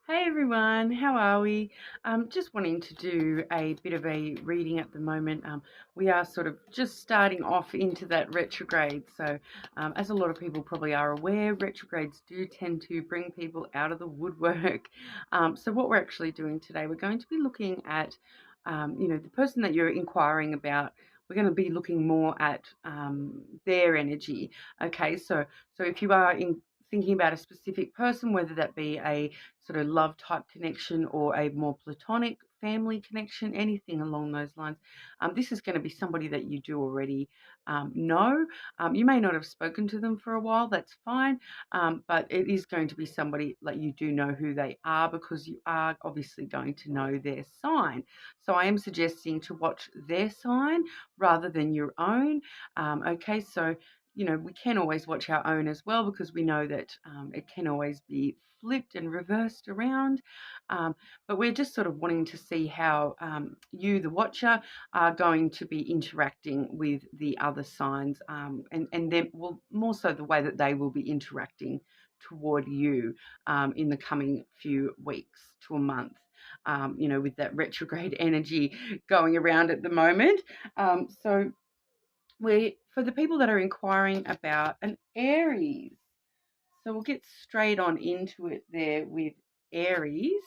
Hey everyone, how are we? Just wanting to do a bit of a reading at the moment. We are sort of just starting off into that retrograde. So, as a lot of people probably are aware, retrogrades do tend to bring people out of the woodwork. So, what we're actually doing today, we're going to be looking at, the person that you're inquiring about. We're going to be looking more at their energy. Okay, so if you are thinking about a specific person, whether that be a sort of love type connection or a more platonic family connection, anything along those lines. This is going to be somebody that you do already know. You may not have spoken to them for a while, that's fine, but it is going to be somebody like you do know who they are because you are obviously going to know their sign. So I am suggesting to watch their sign rather than your own. Okay, so we can always watch our own as well because we know that it can always be flipped and reversed around. But we're just sort of wanting to see how you, the watcher, are going to be interacting with the other signs, and then more so the way that they will be interacting toward you in the coming few weeks to a month. With that retrograde energy going around at the moment. So for the people that are inquiring about an Aries. So we'll get straight on into it there with Aries.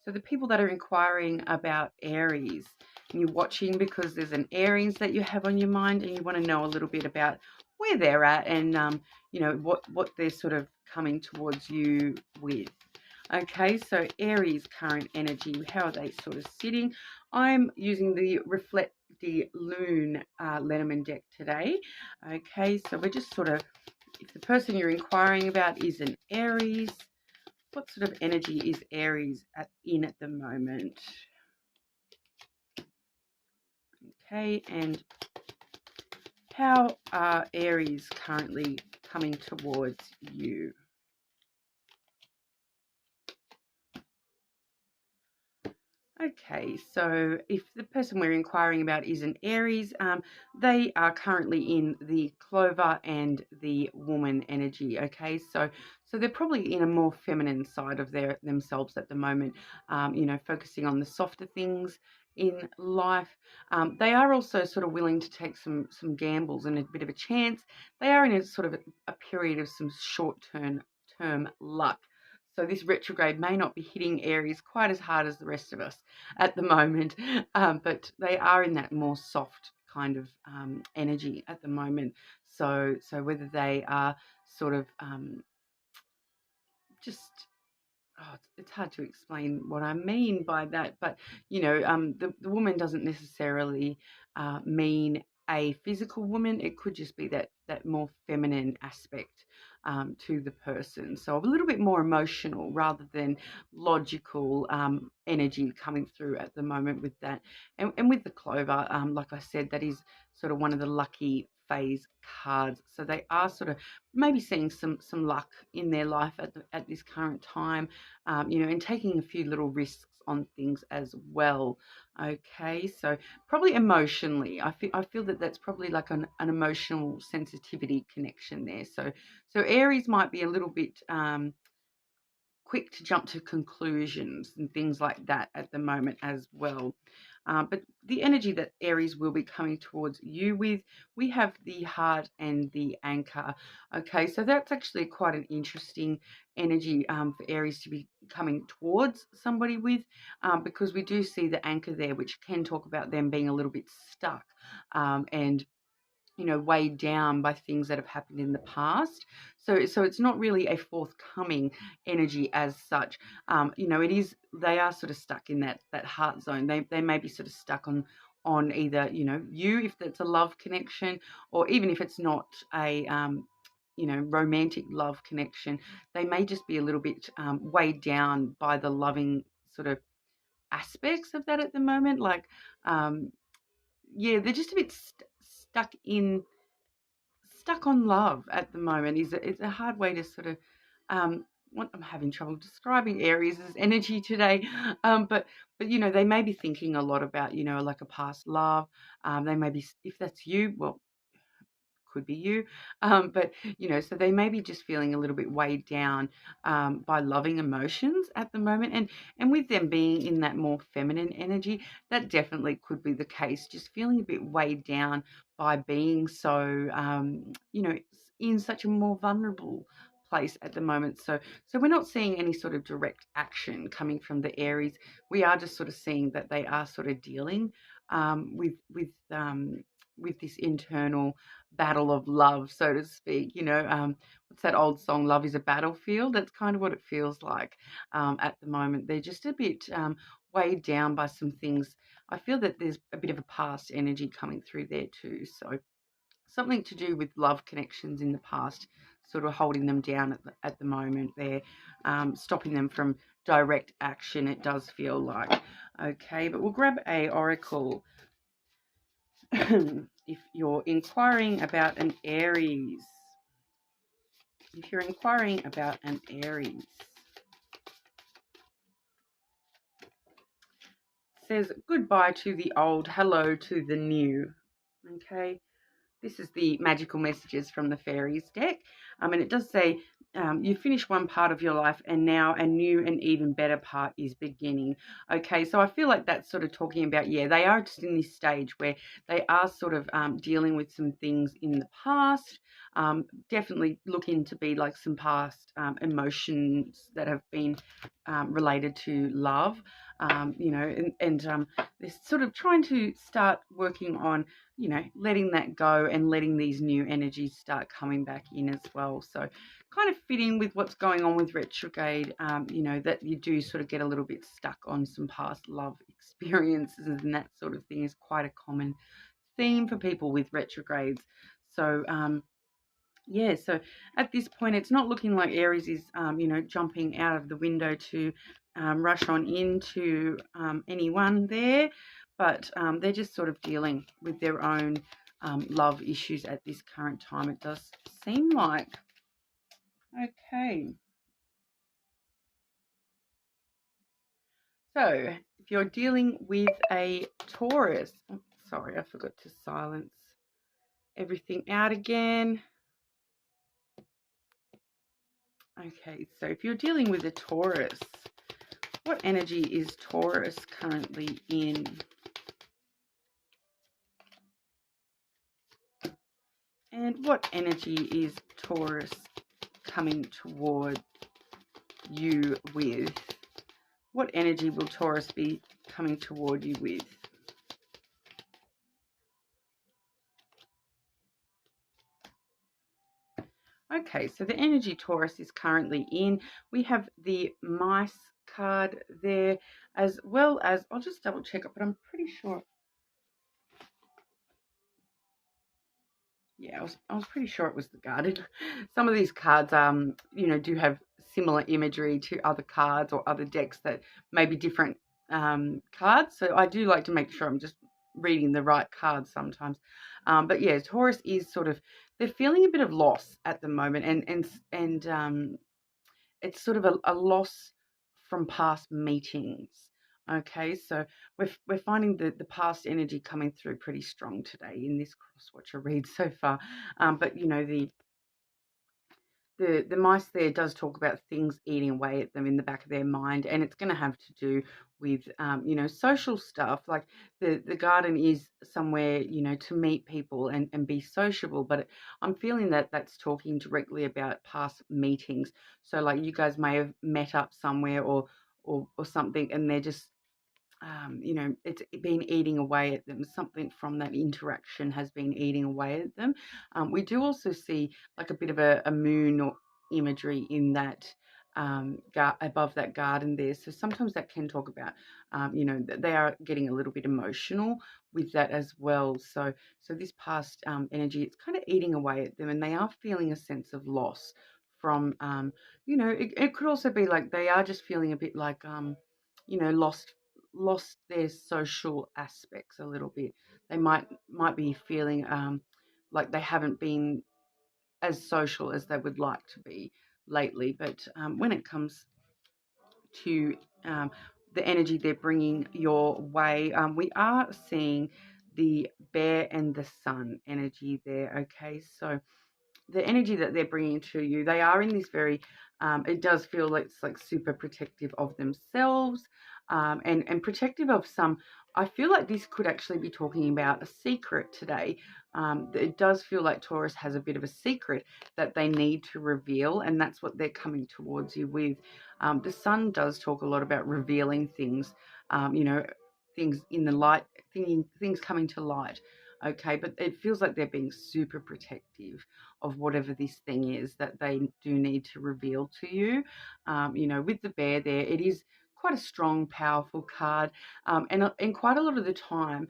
So the people that are inquiring about Aries, and you're watching because there's an Aries that you have on your mind and you want to know a little bit about where they're at and, what they're sort of coming towards you with. Okay, so Aries current energy, how are they sort of sitting? I'm using the Reflect the Loon Lenormand deck today. Okay, so we're just sort of, if the person you're inquiring about is an Aries, what sort of energy is Aries in at the moment? Okay, and how are Aries currently coming towards you? Okay, so if the person we're inquiring about is an Aries, they are currently in the Clover and the Woman energy. Okay, so they're probably in a more feminine side of themselves at the moment. Focusing on the softer things in life. They are also sort of willing to take some gambles and a bit of a chance. They are in a sort of a period of some short term luck. So this retrograde may not be hitting Aries quite as hard as the rest of us at the moment, but they are in that more soft kind of energy at the moment. So whether they are sort of just it's hard to explain what I mean by that, but the woman doesn't necessarily mean a physical woman. It could just be that more feminine aspect to the person. So a little bit more emotional rather than logical energy coming through at the moment with that. And with the Clover, like I said, that is sort of one of the lucky phase cards. So they are sort of maybe seeing some luck in their life at this current time, and taking a few little risks on things as well. Okay, so probably emotionally, I feel that that's probably like an emotional sensitivity connection there. So Aries might be a little bit quick to jump to conclusions and things like that at the moment as well. But the energy that Aries will be coming towards you with, we have the heart and the anchor. Okay, so that's actually quite an interesting energy for Aries to be coming towards somebody with, because we do see the anchor there, which can talk about them being a little bit stuck and weighed down by things that have happened in the past. So it's not really a forthcoming energy as such. It is, they are sort of stuck in that heart zone. They may be sort of stuck on either, you, if that's a love connection, or even if it's not a romantic love connection, they may just be a little bit weighed down by the loving sort of aspects of that at the moment. Like, they're just a bit stuck on love at the moment. Is a hard way to sort of what I'm having trouble describing Aries' energy today, but they may be thinking a lot about like a past love. They may be, if that's you, well, could be you. But, you know, so they may be just feeling a little bit weighed down by loving emotions at the moment. And with them being in that more feminine energy, that definitely could be the case, just feeling a bit weighed down by being so, you know, in such a more vulnerable place at the moment. So we're not seeing any sort of direct action coming from the Aries. We are just sort of seeing that they are sort of dealing with this internal battle of love, so to speak. You know, what's that old song, Love is a Battlefield? That's kind of what it feels like at the moment. They're just a bit weighed down by some things. I feel that there's a bit of a past energy coming through there too. So something to do with love connections in the past, sort of holding them down at the moment. They're stopping them from direct action, it does feel like. Okay, but we'll grab a oracle. If you're inquiring about an Aries, if you're inquiring about an Aries, it says goodbye to the old, hello to the new. Okay, this is the magical messages from the fairies deck. And it does say you finish one part of your life and now a new and even better part is beginning. Okay, so I feel like that's sort of talking about, yeah, they are just in this stage where they are sort of dealing with some things in the past. Definitely looking to be like some past emotions that have been related to love. You know, and they're sort of trying to start working on, you know, letting that go and letting these new energies start coming back in as well. So kind of fitting with what's going on with retrograde, you know, that you do sort of get a little bit stuck on some past love experiences, and that sort of thing is quite a common theme for people with retrogrades. So yeah, so at this point, it's not looking like Aries is, you know, jumping out of the window to rush on into anyone there, but they're just sort of dealing with their own love issues at this current time, it does seem like. Okay. So if you're dealing with a Taurus, oh, sorry, I forgot to silence everything out again. Okay, so if you're dealing with a Taurus, what energy is Taurus currently in? And what energy is Taurus coming toward you with? What energy will Taurus be coming toward you with? Okay, so the energy Taurus is currently in, we have the mice card there, as well as, I'll just double check it, but I'm pretty sure. Yeah, I was pretty sure it was the garden. Some of these cards, you know, do have similar imagery to other cards or other decks that may be different cards. So I do like to make sure I'm just reading the right cards sometimes. But yeah, Taurus is sort of, they're feeling a bit of loss at the moment, and it's sort of a loss from past meetings. Okay, so we're finding the past energy coming through pretty strong today in this cross watcher read so far. But you know, the mice there does talk about things eating away at them in the back of their mind, and it's going to have to do with you know, social stuff. Like the garden is somewhere, you know, to meet people and be sociable, but I'm feeling that that's talking directly about past meetings. So like you guys may have met up somewhere or something, and they're just you know, it's been eating away at them. Something from that interaction has been eating away at them. We do also see like a bit of a moon or imagery in that above that garden there. So sometimes that can talk about, you know, that they are getting a little bit emotional with that as well. So this past energy, it's kind of eating away at them, and they are feeling a sense of loss from, you know, it could also be like they are just feeling a bit like, you know, lost their social aspects a little bit. They might be feeling like they haven't been as social as they would like to be lately. But when it comes to the energy they're bringing your way, we are seeing the bear and the sun energy there, okay? So the energy that they're bringing to you, they are in this very, it does feel like it's like super protective of themselves, and protective of some. I feel like this could actually be talking about a secret today. It does feel like Taurus has a bit of a secret that they need to reveal, and that's what they're coming towards you with. The sun does talk a lot about revealing things, you know, things in the light, things coming to light. Okay, but it feels like they're being super protective of whatever this thing is that they do need to reveal to you. You know, with the bear there, it is quite a strong, powerful card. And quite a lot of the time,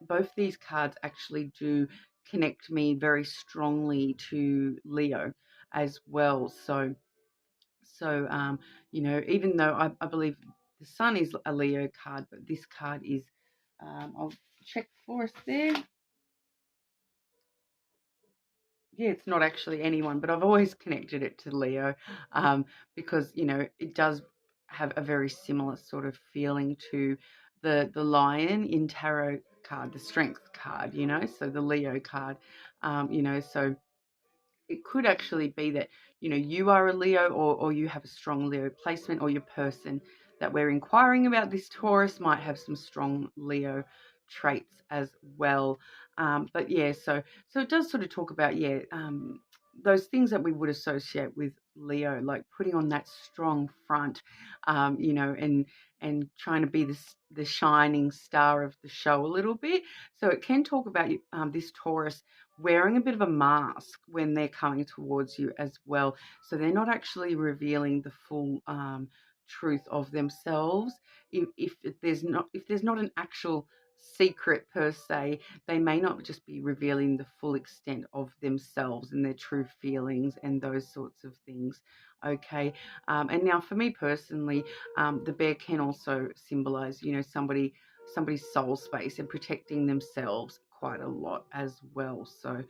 both these cards actually do connect me very strongly to Leo as well. So, you know, even though I believe the sun is a Leo card, but this card is, I'll check for us there. Yeah, it's not actually anyone, but I've always connected it to Leo, because, you know, it does have a very similar sort of feeling to the lion in tarot card, the strength card, you know, so the Leo card, you know, so it could actually be that, you know, you are a Leo, or you have a strong Leo placement, or your person that we're inquiring about, this Taurus, might have some strong Leo traits as well. But yeah, so it does sort of talk about, yeah, those things that we would associate with Leo, like putting on that strong front, you know, and trying to be the shining star of the show a little bit. So it can talk about this Taurus wearing a bit of a mask when they're coming towards you as well. So they're not actually revealing the full truth of themselves. If there's not an actual secret per se, they may not just be revealing the full extent of themselves and their true feelings and those sorts of things. Okay, and now for me personally, the bear can also symbolize, you know, somebody's soul space and protecting themselves quite a lot as well. So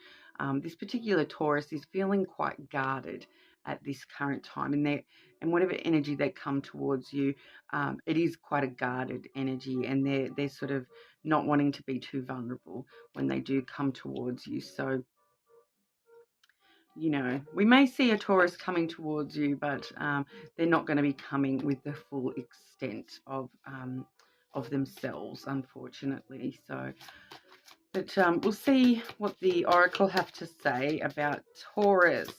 this particular Taurus is feeling quite guarded at this current time, and whatever energy they come towards you, it is quite a guarded energy, and they're sort of not wanting to be too vulnerable when they do come towards you. So, you know, we may see a Taurus coming towards you, but they're not going to be coming with the full extent of themselves, unfortunately. So, but we'll see what the oracle have to say about Taurus.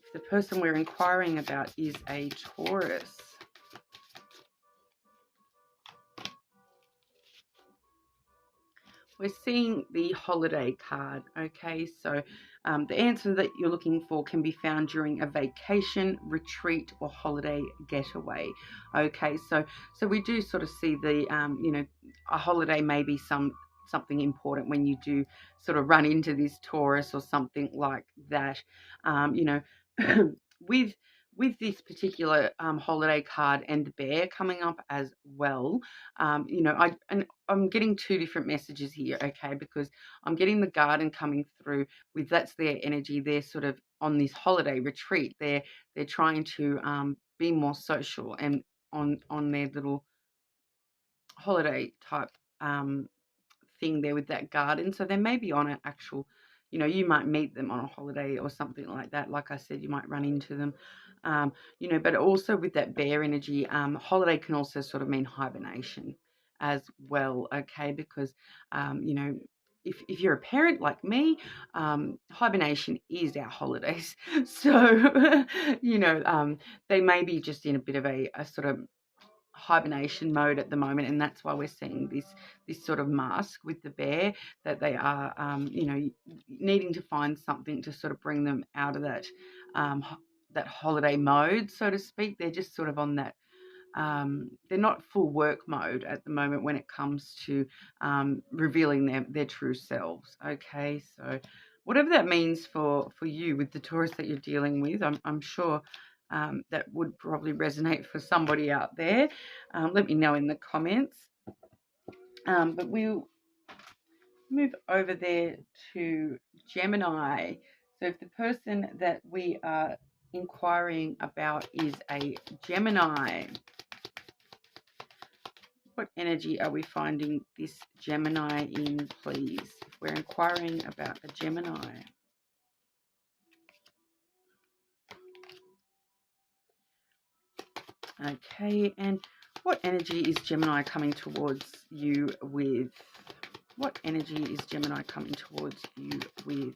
If the person we're inquiring about is a Taurus. We're seeing the holiday card, okay? So the answer that you're looking for can be found during a vacation, retreat, or holiday getaway, okay? So we do sort of see the, you know, a holiday may be something important when you do sort of run into this Taurus or something like that, you know, with this particular holiday card and the bear coming up as well, you know, I'm getting two different messages here, okay, because I'm getting the garden coming through with, that's their energy. They're sort of on this holiday retreat. They're trying to be more social and on their little holiday type thing there with that garden. So they may be on an actual, you know, you might meet them on a holiday or something like that. Like I said, you might run into them, you know, but also with that bear energy, holiday can also sort of mean hibernation as well, okay, because, you know, if you're a parent like me, hibernation is our holidays. So, you know, they may be just in a bit of a sort of hibernation mode at the moment, and that's why we're seeing this sort of mask with the bear, that they are you know, needing to find something to sort of bring them out of that holiday mode, so to speak. They're just sort of on that, they're not full work mode at the moment when it comes to revealing their true selves, okay? So whatever that means for you with the Taurus that you're dealing with, I'm sure that would probably resonate for somebody out there. Let me know in the comments. But we'll move over there to Gemini. So if the person that we are inquiring about is a Gemini, What energy are we finding this Gemini in, please? If we're inquiring about a Gemini. Okay, and what energy is Gemini coming towards you with? What energy is Gemini coming towards you with?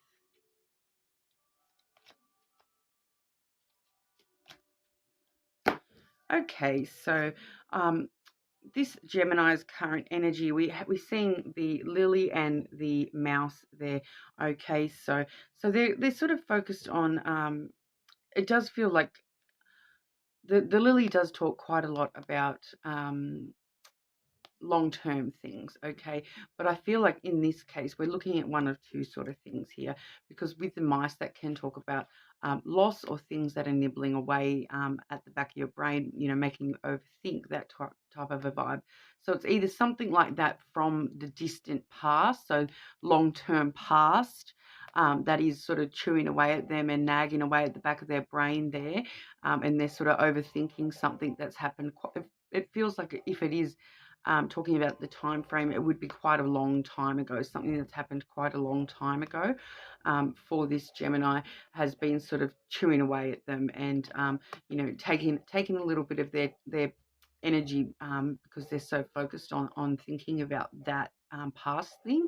Okay, so this Gemini's current energy, we're seeing the lily and the mouse there. Okay, so they're sort of focused on. It does feel like the lily does talk quite a lot about long-term things, okay, but I feel like in this case we're looking at one of two sort of things here, because with the mice that can talk about loss or things that are nibbling away at the back of your brain, you know, making you overthink, that type of a vibe. So it's either something like that from the distant past, so long-term past, that is sort of chewing away at them and nagging away at the back of their brain there, and they're sort of overthinking something that's happened. It feels like if it is talking about the time frame, it would be quite a long time ago, something that's happened quite a long time ago, for this Gemini, has been sort of chewing away at them, and you know, taking a little bit of their energy, because they're so focused on thinking about that past thing.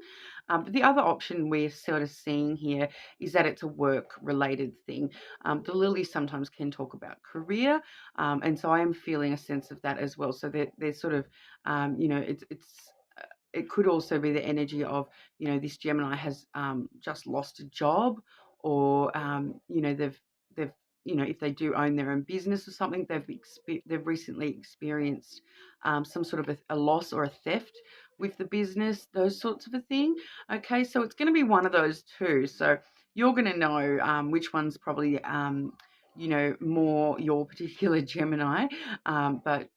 But the other option we're sort of seeing here is that it's a work related thing. The lily sometimes can talk about career, and so I am feeling a sense of that as well. So they're sort of, you know, it could also be the energy of, you know, this Gemini has just lost a job, or you know, they've you know, if they do own their own business or something, they've recently experienced some sort of a loss or a theft with the business, those sorts of a thing. Okay, so it's going to be one of those two. So you're going to know which one's probably you know, more your particular Gemini, but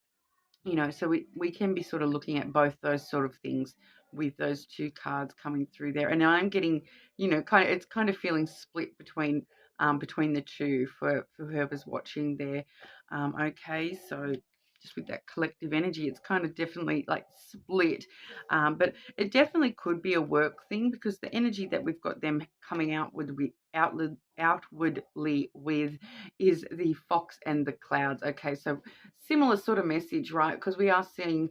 you know, so we can be sort of looking at both those sort of things with those two cards coming through there. And I'm getting, you know, it's kind of feeling split between the two for whoever's watching there. Okay, so just with that collective energy, it's kind of definitely like split, but it definitely could be a work thing, because the energy that we've got them coming outwardly with is the fox and the clouds. Okay, so similar sort of message, right? Because we are seeing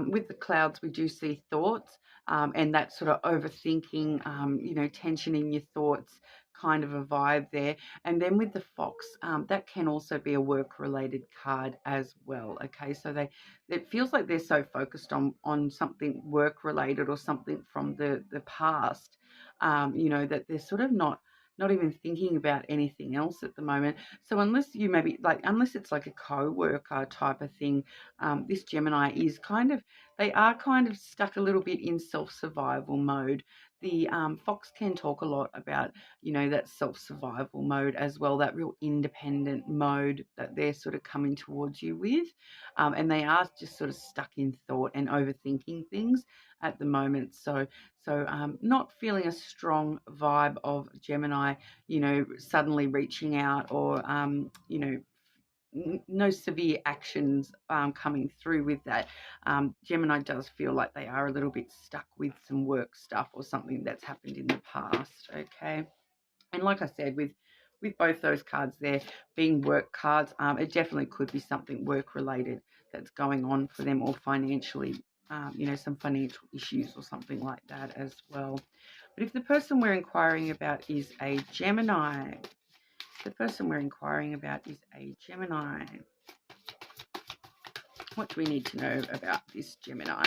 with the clouds, we do see thoughts, and that sort of overthinking, you know, tension in your thoughts kind of a vibe there. And then with the fox, that can also be a work related card as well. Okay, so it feels like they're so focused on something work related or something from the past, you know, that they're sort of not even thinking about anything else at the moment. So unless you maybe unless it's like a co-worker type of thing, this Gemini is they are kind of stuck a little bit in self-survival mode. The fox can talk a lot about, you know, that self-survival mode as well, that real independent mode that they're sort of coming towards you with, and they are just sort of stuck in thought and overthinking things at the moment. So not feeling a strong vibe of Gemini, you know, suddenly reaching out, or you know, no severe actions coming through with that. Gemini does feel like they are a little bit stuck with some work stuff or something that's happened in the past. Okay, and like I said, with both those cards there being work cards, it definitely could be something work related that's going on for them, or financially, you know, some financial issues or something like that as well. But if the person we're inquiring about is a Gemini, the person we're inquiring about is a Gemini, what do we need to know about this Gemini?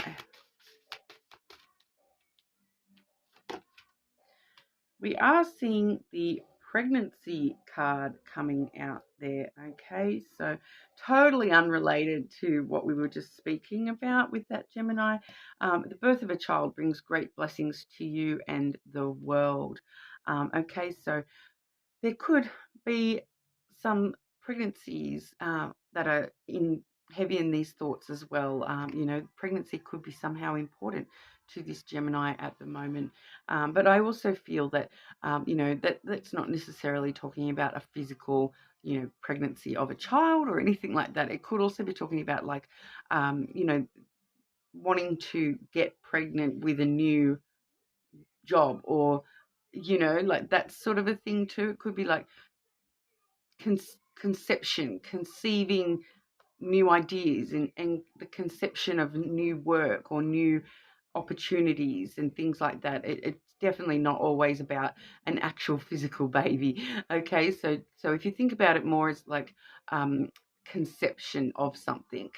We are seeing the pregnancy card coming out there. Okay, so totally unrelated to what we were just speaking about with that Gemini. The birth of a child brings great blessings to you and the world. Okay, so there could be some pregnancies that are heavy in these thoughts as well. You know, pregnancy could be somehow important to this Gemini at the moment. But I also feel that, you know, that's not necessarily talking about a physical, you know, pregnancy of a child or anything like that. It could also be talking about, like, you know, wanting to get pregnant with a new job, or, you know, like that sort of a thing too. It could be like conception, conceiving new ideas, and the conception of new work or new opportunities and things like that. It's definitely not always about an actual physical baby. Okay, so if you think about it more as like conception of something,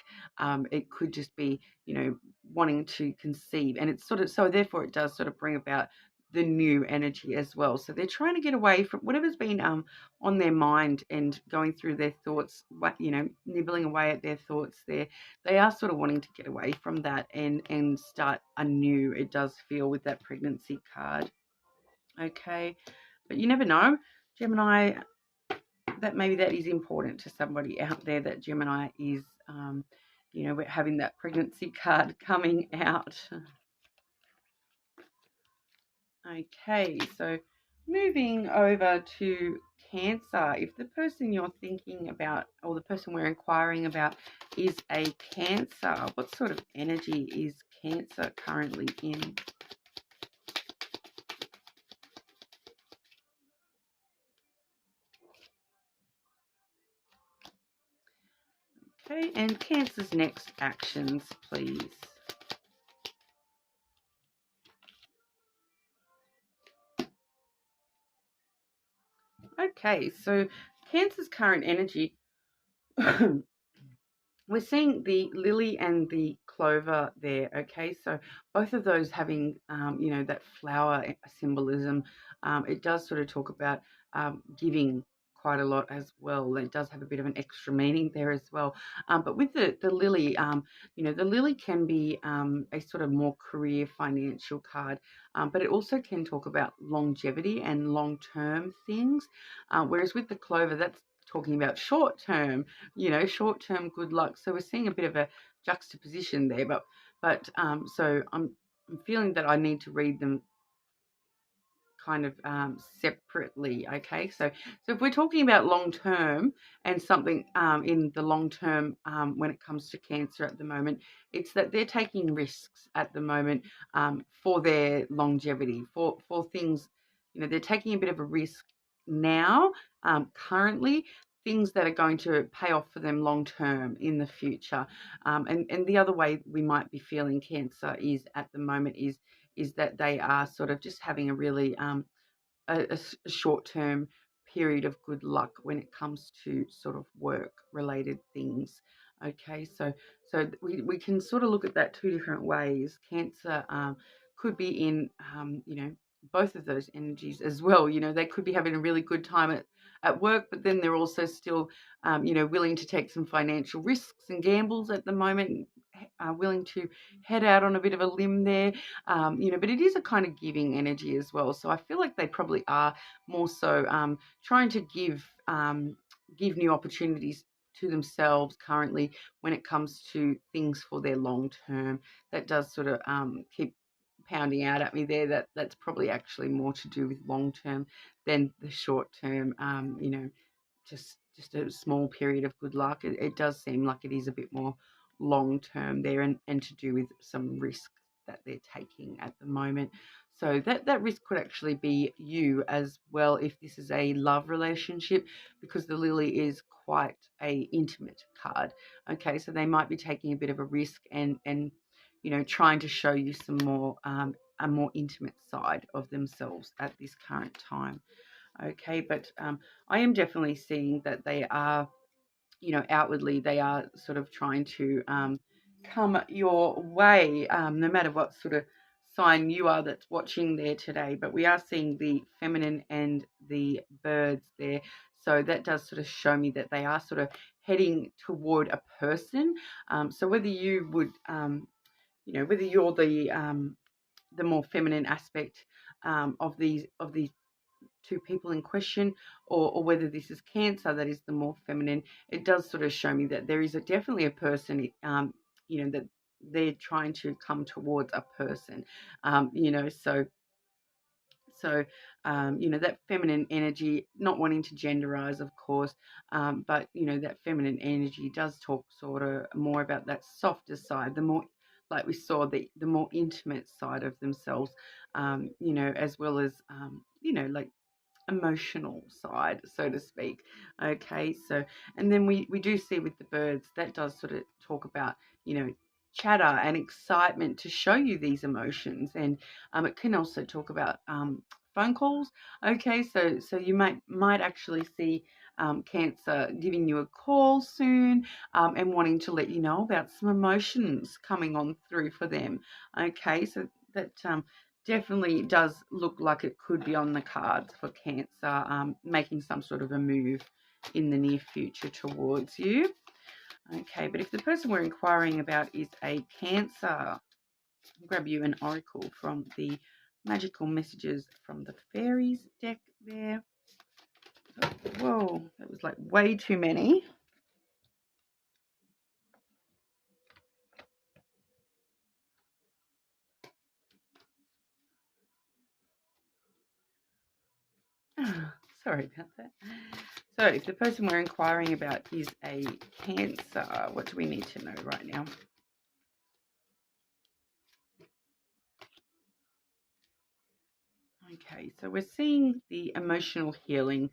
it could just be, you know, wanting to conceive, and it's sort of, so therefore it does sort of bring about the new energy as well. So they're trying to get away from whatever's been on their mind and going through their thoughts, you know, nibbling away at their thoughts there. They are sort of wanting to get away from that and start anew. It does feel with that pregnancy card. Okay, but you never know, Gemini, that maybe that is important to somebody out there, that Gemini is, you know, we're having that pregnancy card coming out. Okay, so moving over to Cancer. If the person you're thinking about, or the person we're inquiring about, is a Cancer, what sort of energy is Cancer currently in? Okay, and Cancer's next actions, please. Okay, so Cancer's current energy, we're seeing the lily and the clover there. Okay, so both of those having, you know, that flower symbolism. It does sort of talk about giving quite a lot as well. It does have a bit of an extra meaning there as well. But with the lily, you know, the lily can be a sort of more career financial card, but it also can talk about longevity and long-term things. Whereas with the clover, that's talking about short-term, you know, short-term good luck. So we're seeing a bit of a juxtaposition there, but so I'm feeling that I need to read them kind of separately. Okay, so if we're talking about long term and something in the long term, when it comes to Cancer at the moment, it's that they're taking risks at the moment, for their longevity, for things, you know, they're taking a bit of a risk now, currently, things that are going to pay off for them long term in the future. And the other way we might be feeling Cancer is at the moment is that they are sort of just having a really a short-term period of good luck when it comes to sort of work-related things. Okay, so we can sort of look at that two different ways. Cancer could be in, you know, both of those energies as well. You know, they could be having a really good time at work, but then they're also still, you know, willing to take some financial risks and gambles at the moment, willing to head out on a bit of a limb there, you know, but it is a kind of giving energy as well. So I feel like they probably are more so trying to give new opportunities to themselves currently when it comes to things for their long term. That does sort of keep pounding out at me there, that's probably actually more to do with long term than the short term. You know, just a small period of good luck. It does seem like it is a bit more long term there, and to do with some risk that they're taking at the moment. So that risk could actually be you as well if this is a love relationship, because the lily is quite a intimate card. Okay, so they might be taking a bit of a risk and you know, trying to show you some more a more intimate side of themselves at this current time. Okay, but I am definitely seeing that they are, you know, outwardly they are sort of trying to come your way, no matter what sort of sign you are that's watching there today. But we are seeing the feminine and the birds there. So that does sort of show me that they are sort of heading toward a person. So whether you would, you know, whether you're the more feminine aspect of these two people in question, or whether this is Cancer that is the more feminine, it does sort of show me that there is definitely a person, you know, that they're trying to come towards a person, you know, so you know, that feminine energy, not wanting to genderize, of course, but you know, that feminine energy does talk sort of more about that softer side, the more like we saw, the more intimate side of themselves, you know, as well as, you know, like emotional side, so to speak. Okay, so, and then we do see with the birds, that does sort of talk about, you know, chatter and excitement to show you these emotions. And it can also talk about phone calls. Okay, so you might actually see Cancer giving you a call soon, and wanting to let you know about some emotions coming on through for them. Okay, so that definitely does look like it could be on the cards for Cancer, making some sort of a move in the near future towards you. Okay, but if the person we're inquiring about is a Cancer, I'll grab you an oracle from the magical messages from the fairies deck there. So, whoa, that was like way too many. Sorry about that. So if the person we're inquiring about is a Cancer, what do we need to know right now? Okay, so we're seeing the emotional healing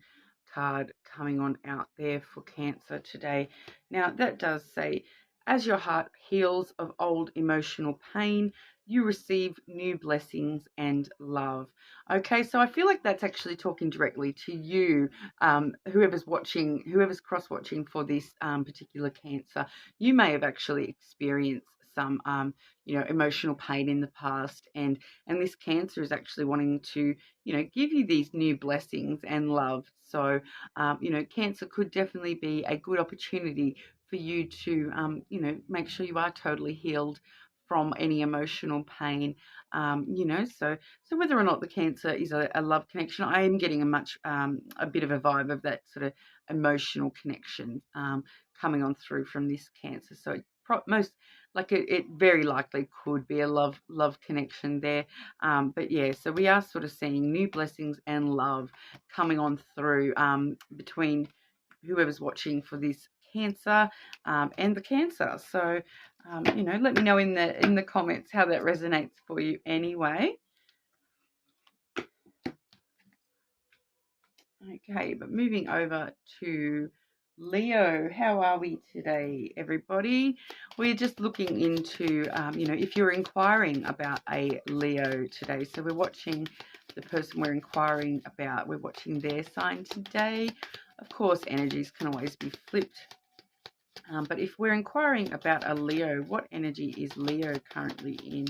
card coming on out there for Cancer today. Now, that does say, as your heart heals of old emotional pain, you receive new blessings and love. Okay, so I feel like that's actually talking directly to you, whoever's watching, whoever's cross-watching for this particular Cancer. You may have actually experienced some, you know, emotional pain in the past, and this Cancer is actually wanting to, you know, give you these new blessings and love. So, you know, Cancer could definitely be a good opportunity for you to, you know, make sure you are totally healed from any emotional pain. You know, so whether or not the Cancer is a love connection, I am getting a bit of a vibe of that sort of emotional connection coming on through from this Cancer. So it very likely could be a love connection there. But yeah, so we are sort of seeing new blessings and love coming on through between whoever's watching for this Cancer and the Cancer. So you know, let me know in the comments how that resonates for you anyway. Okay, but moving over to Leo, how are we today, everybody? We're just looking into, you know, if you're inquiring about a Leo today. So we're watching the person we're inquiring about. We're watching their sign today. Of course, energies can always be flipped. But if we're inquiring about a Leo, what energy is Leo currently in?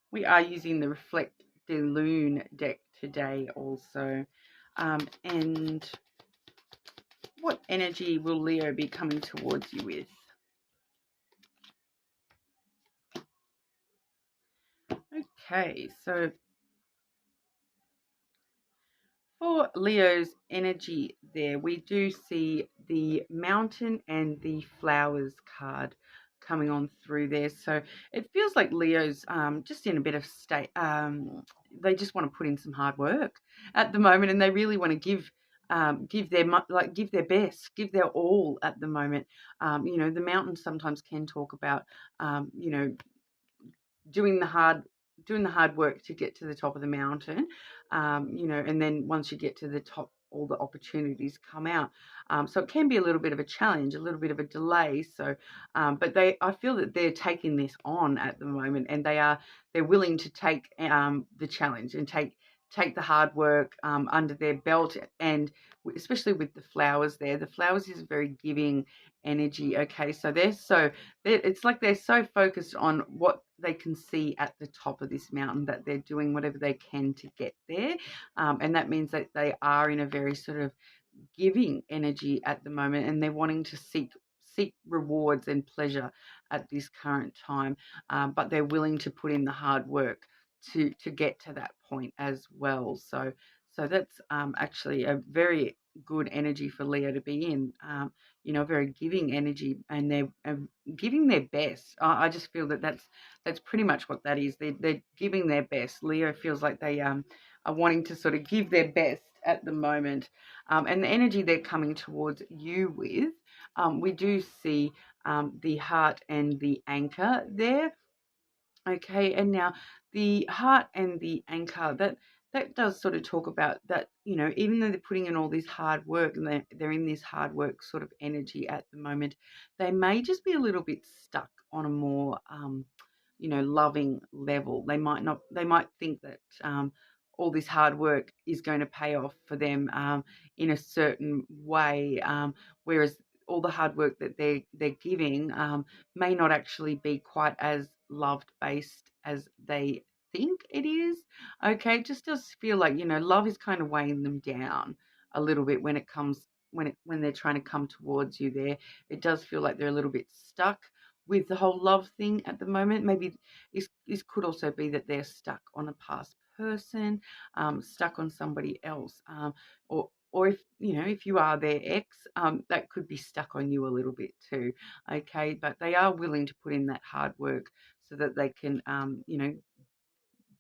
We are using the Reflect de Lune deck today also. And what energy will Leo be coming towards you with? Okay, so for Leo's energy there, we do see the Mountain and the Flowers card coming on through there. So it feels like Leo's just in a bit of state. They just want to put in some hard work at the moment, and they really want to give their best, give their all at the moment. You know, the Mountain sometimes can talk about you know, doing the hard work to get to the top of the mountain, you know, and then once you get to the top, all the opportunities come out. So it can be a little bit of a challenge, a little bit of a delay. So, but I feel that they're taking this on at the moment, and they're willing to take the challenge and take the hard work under their belt. And especially with the flowers there, the flowers is very giving energy. Okay, so it's like they're so focused on what they can see at the top of this mountain that they're doing whatever they can to get there, and that means that they are in a very sort of giving energy at the moment, and they're wanting to seek rewards and pleasure at this current time, but they're willing to put in the hard work to get to that point as well. So that's actually a very good energy for Leo to be in. You know, very giving energy, and they're giving their best. I just feel that that's pretty much what that is. They're giving their best. Leo feels like they are wanting to sort of give their best at the moment. And the energy they're coming towards you with, we do see the heart and the anchor there. Okay, and now the heart and the anchor, that does sort of talk about that, you know, even though they're putting in all this hard work and they're in this hard work sort of energy at the moment, they may just be a little bit stuck on a more you know, loving level. They might think that all this hard work is going to pay off for them in a certain way, whereas all the hard work that they're giving may not actually be quite as loved based as they think it is. Okay, it just does feel like, you know, love is kind of weighing them down a little bit when it comes when they're trying to come towards you there. It does feel like they're a little bit stuck with the whole love thing at the moment. Maybe this could also be that they're stuck on a past person, stuck on somebody else, or if, you know, if you are their ex, that could be stuck on you a little bit too. Okay, but they are willing to put in that hard work so that they can, you know,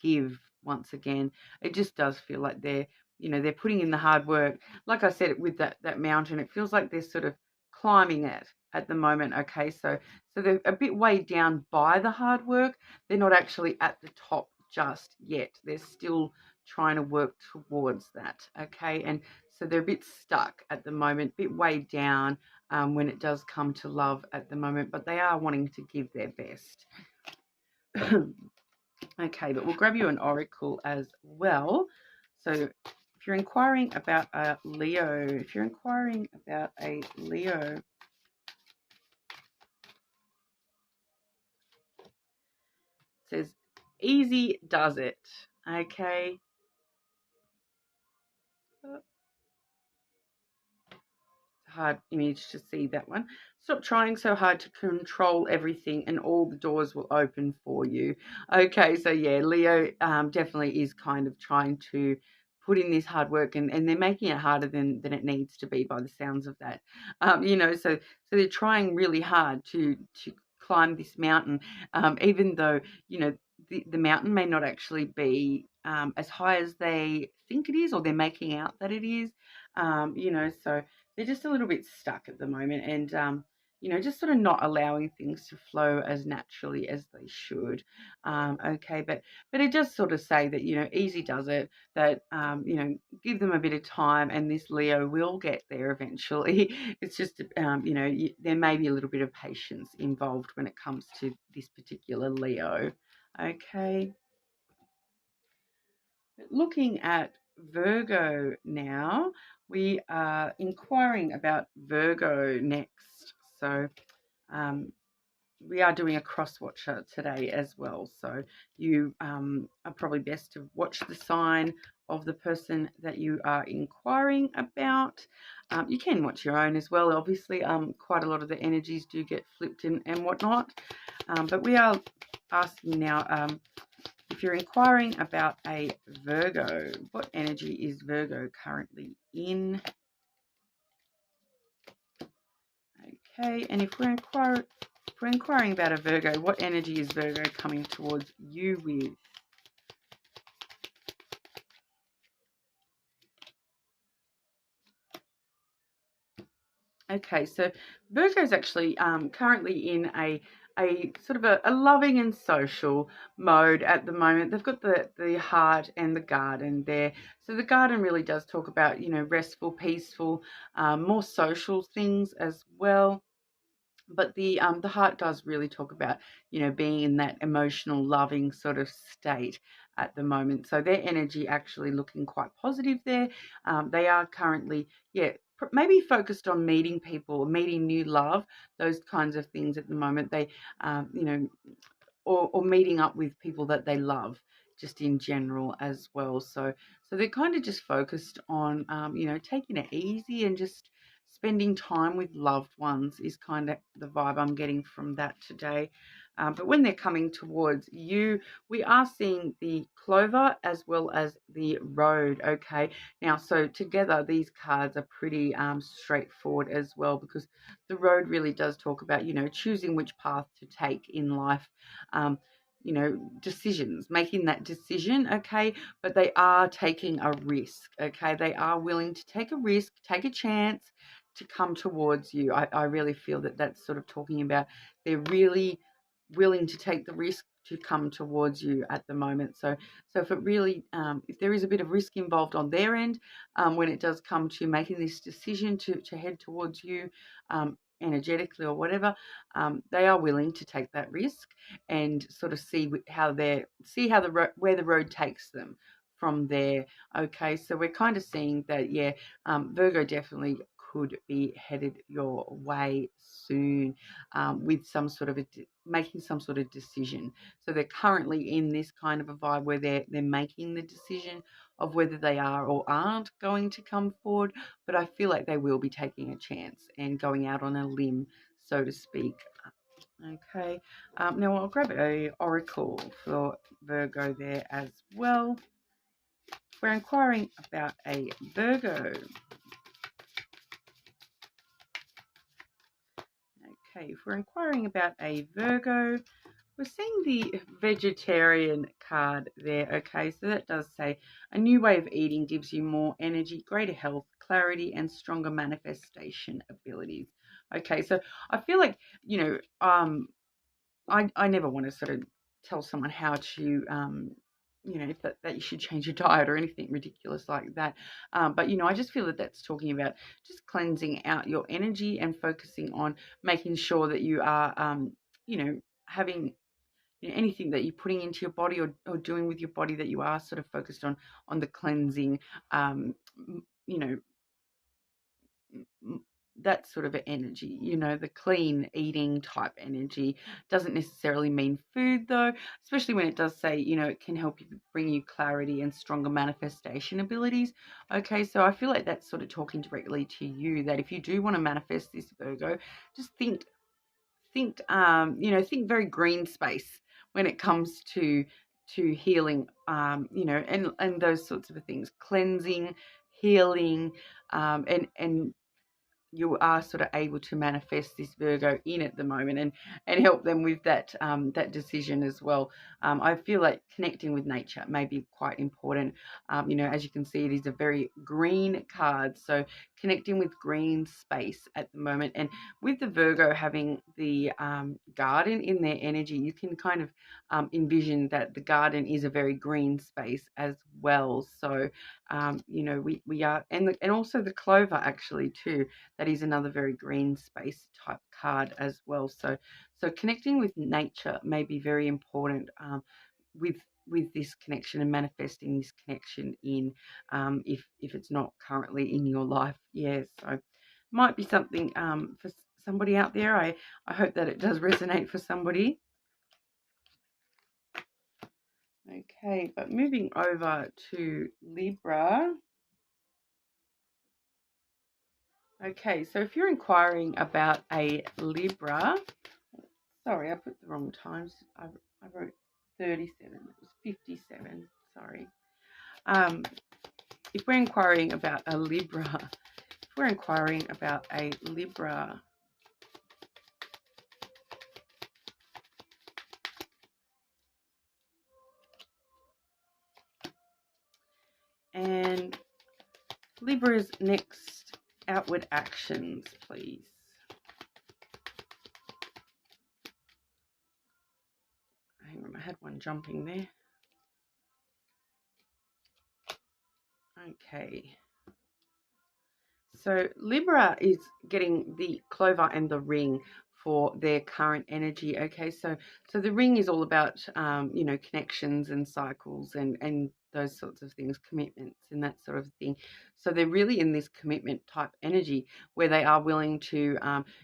give once again. It just does feel like they're, you know, they're putting in the hard work. Like I said, with that mountain, it feels like they're sort of climbing it at the moment. Okay, so they're a bit weighed down by the hard work. They're not actually at the top just yet. They're still trying to work towards that. Okay, and so they're a bit stuck at the moment, a bit weighed down when it does come to love at the moment, but they are wanting to give their best. Okay, but we'll grab you an oracle as well. So if you're inquiring about a Leo, it says, easy does it. Okay. Hard image to see that one. Stop trying so hard to control everything and all the doors will open for you. Okay, so yeah, Leo definitely is kind of trying to put in this hard work, and they're making it harder than it needs to be by the sounds of that. You know, so they're trying really hard to climb this mountain, even though, you know, the mountain may not actually be as high as they think it is, or they're making out that it is. You know, so they're just a little bit stuck at the moment, and you know, just sort of not allowing things to flow as naturally as they should. Okay, but it does sort of say that, you know, easy does it, that you know, give them a bit of time and this Leo will get there eventually. It's just you know, there may be a little bit of patience involved when it comes to this particular Leo. Okay, looking at Virgo now, we are inquiring about Virgo next. So we are doing a cross watcher today as well. So you are probably best to watch the sign of the person that you are inquiring about. You can watch your own as well. Obviously, quite a lot of the energies do get flipped and whatnot. But we are asking now, if you're inquiring about a Virgo, what energy is Virgo currently in? Okay, and if we're inquiring about a Virgo, what energy is Virgo coming towards you with? Okay, so Virgo is actually currently in a sort of a loving and social mode at the moment. They've got the heart and the garden there. So the garden really does talk about, you know, restful, peaceful, more social things as well. But the heart does really talk about, you know, being in that emotional, loving sort of state at the moment. So their energy actually looking quite positive there. They are currently, yeah, maybe focused on meeting people, meeting new love, those kinds of things at the moment. They, you know, or meeting up with people that they love just in general as well. So they're kind of just focused on, you know, taking it easy and just spending time with loved ones is kind of the vibe I'm getting from that today. But when they're coming towards you, we are seeing the clover as well as the road. Okay, now so together these cards are pretty straightforward as well, because the road really does talk about, you know, choosing which path to take in life. decisions, making that decision, okay, but they are taking a risk, okay, they are willing to take a risk, take a chance to come towards you. I really feel that that's sort of talking about they're really willing to take the risk to come towards you at the moment. So if it really, if there is a bit of risk involved on their end, when it does come to making this decision to head towards you, energetically or whatever, they are willing to take that risk and sort of see where the road takes them from there. Okay, so we're kind of seeing that, yeah, Virgo definitely could be headed your way soon, with some sort of making some sort of decision. So they're currently in this kind of a vibe where they're making the decision of whether they are or aren't going to come forward, but I feel like they will be taking a chance and going out on a limb, so to speak. Okay, now I'll grab a oracle for Virgo there as well. We're inquiring about a Virgo. Okay, if we're inquiring about a Virgo, we're seeing the vegetarian card there. Okay, so that does say a new way of eating gives you more energy, greater health, clarity, and stronger manifestation abilities. Okay, so I feel like, I never want to sort of tell someone how to, if that you should change your diet or anything ridiculous like that. But, I just feel that that's talking about just cleansing out your energy and focusing on making sure that you are, having anything that you're putting into your body or doing with your body, that you are sort of focused on the cleansing, you know, that sort of energy, the clean eating type energy. Doesn't necessarily mean food though, especially when it does say, it can help you, bring you clarity and stronger manifestation abilities. Okay, so I feel like that's sort of talking directly to you, that if you do want to manifest this, Virgo, just think think very green space when it comes to healing, and those sorts of things, cleansing, healing, and you are sort of able to manifest this Virgo in at the moment, and help them with that that decision as well. I feel like connecting with nature may be quite important. As you can see, it is a very green card, so connecting with green space at the moment, and with the Virgo having the garden in their energy, you can kind of envision that the garden is a very green space as well. So we are, and also the clover actually too. That is another very green space type card as well. So connecting with nature may be very important, with this connection, and manifesting this connection in, if it's not currently in your life. Yeah, so might be something for somebody out there. I hope that it does resonate for somebody. Okay, but moving over to Libra. Okay, so if you're inquiring about a Libra, sorry, I put the wrong times. I wrote 37. It was 57. Sorry. If we're inquiring about a Libra, and Libra's next outward actions, please. Hang on, I had one jumping there. Okay. So Libra is getting the clover and the ring for their current energy. Okay, so the ring is all about connections and cycles and those sorts of things, commitments and that sort of thing. So they're really in this commitment type energy where they are willing to,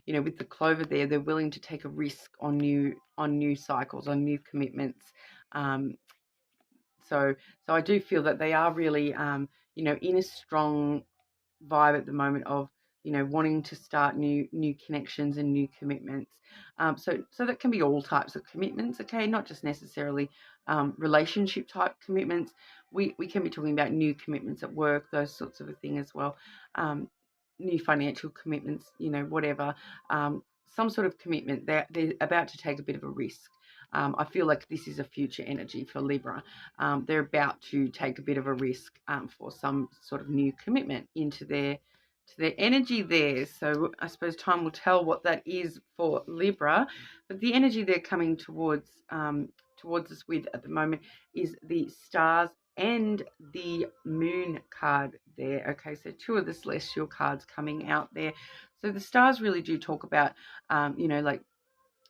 with the clover there, they're willing to take a risk on new cycles, on new commitments. So I do feel that they are really, in a strong vibe at the moment of wanting to start new connections and new commitments. So that can be all types of commitments, okay, not just necessarily relationship type commitments. We can be talking about new commitments at work, those sorts of a thing as well. New financial commitments, whatever. Some sort of commitment. They're about to take a bit of a risk. I feel like this is a future energy for Libra. They're about to take a bit of a risk for some sort of new commitment into their energy there. So I suppose time will tell what that is for Libra. But the energy they're coming towards us with at the moment is the stars and the moon card there. Okay, so two of the celestial cards coming out there. So the stars really do talk about, like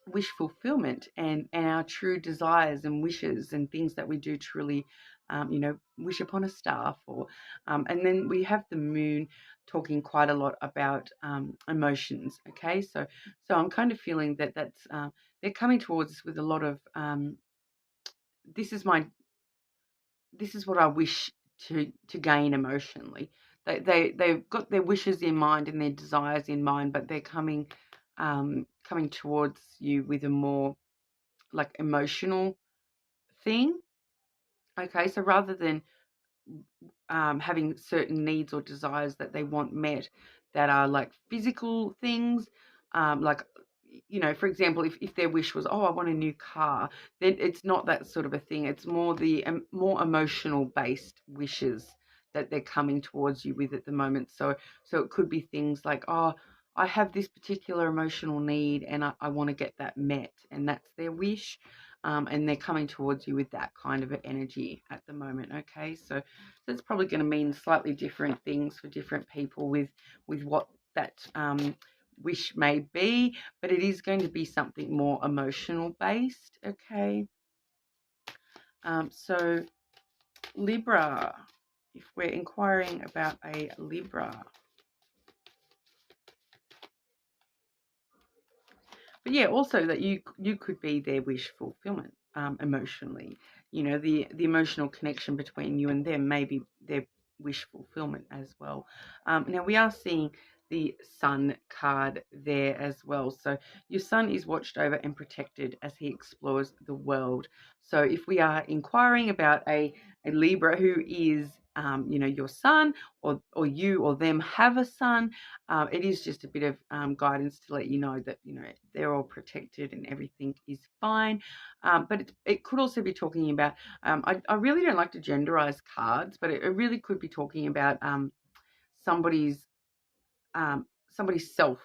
wish fulfillment and our true desires and wishes and things that we do truly, wish upon a star for. And then we have the moon talking quite a lot about emotions. Okay, so I'm kind of feeling that they're coming towards us with a lot of this is what I wish to gain emotionally. They've got their wishes in mind and their desires in mind, but they're coming towards you with a more like emotional thing. Okay, so rather than having certain needs or desires that they want met that are like physical things, like, for example, if their wish was, oh, I want a new car, then it's not that sort of a thing. It's more the more emotional based wishes that they're coming towards you with at the moment. So it could be things like, oh, I have this particular emotional need and I want to get that met, and that's their wish. And they're coming towards you with that kind of energy at the moment. Okay, so it's probably going to mean slightly different things for different people with what that wish may be, but it is going to be something more emotional based. Okay, so Libra, if we're inquiring about a Libra. But yeah, also that you could be their wish fulfillment emotionally. The emotional connection between you and them may be their wish fulfillment as well. Now we are seeing the Sun card there as well. So your Sun is watched over and protected as he explores the world. So if we are inquiring about a Libra who is your Sun, or you or them have a Sun, it is just a bit of guidance to let you know that they're all protected and everything is fine. But it could also be talking about, I really don't like to genderize cards, but it really could be talking about somebody's self.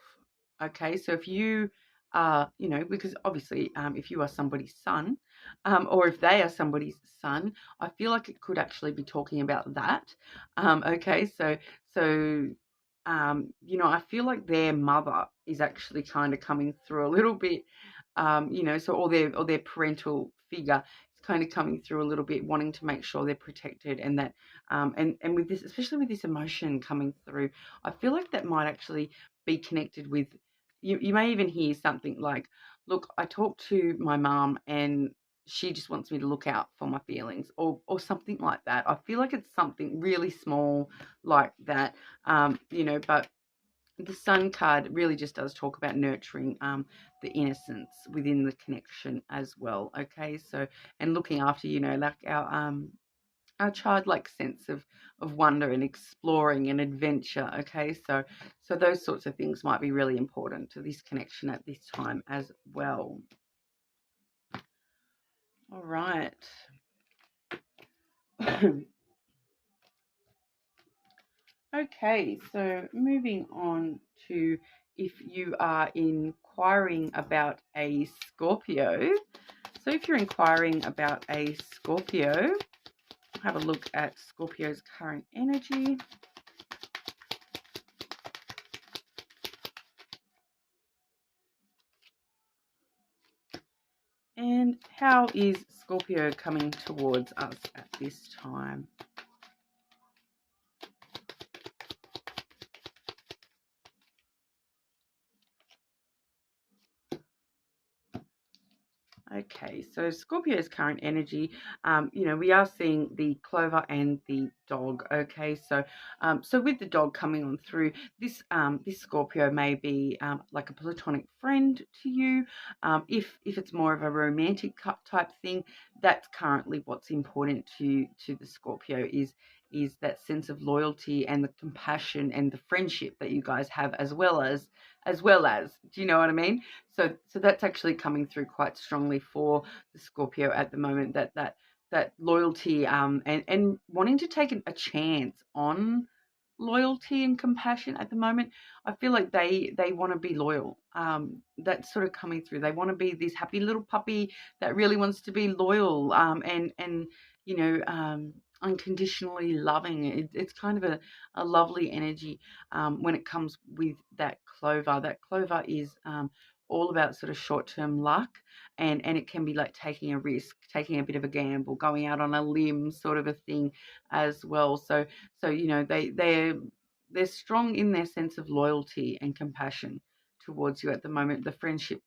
Okay, so if you are, because obviously if you are somebody's Sun, or if they are somebody's Sun, I feel like it could actually be talking about that. Okay, so I feel like their mother is actually kind of coming through a little bit, so or their parental figure is kind of coming through a little bit, wanting to make sure they're protected, and that and with this, especially with this emotion coming through, I feel like that might actually be connected with you. You may even hear something like, look, I talked to my mum and she just wants me to look out for my feelings, or something like that. I feel like it's something really small like that, but the Sun card really just does talk about nurturing the innocence within the connection as well. Okay, so and looking after, like our childlike sense of wonder and exploring and adventure. Okay, so those sorts of things might be really important to this connection at this time as well. All right. Okay, so moving on to if you are inquiring about a Scorpio. So if you're inquiring about a Scorpio, have a look at Scorpio's current energy. And how is Scorpio coming towards us at this time? Okay, so Scorpio's current energy, we are seeing the clover and the dog. Okay, so with the dog coming on through, this Scorpio may be like a platonic friend to you. If it's more of a romantic type thing, that's currently what's important to the Scorpio is is that sense of loyalty and the compassion and the friendship that you guys have, as well as, do you know what I mean? So that's actually coming through quite strongly for the Scorpio at the moment, that loyalty, and wanting to take a chance on loyalty and compassion at the moment. I feel like they want to be loyal. That's sort of coming through. They want to be this happy little puppy that really wants to be loyal, and unconditionally loving. It's kind of a lovely energy when it comes with that clover. That clover is all about sort of short-term luck, and it can be like taking a risk, taking a bit of a gamble, going out on a limb sort of a thing as well. So they're strong in their sense of loyalty and compassion towards you at the moment. The friendship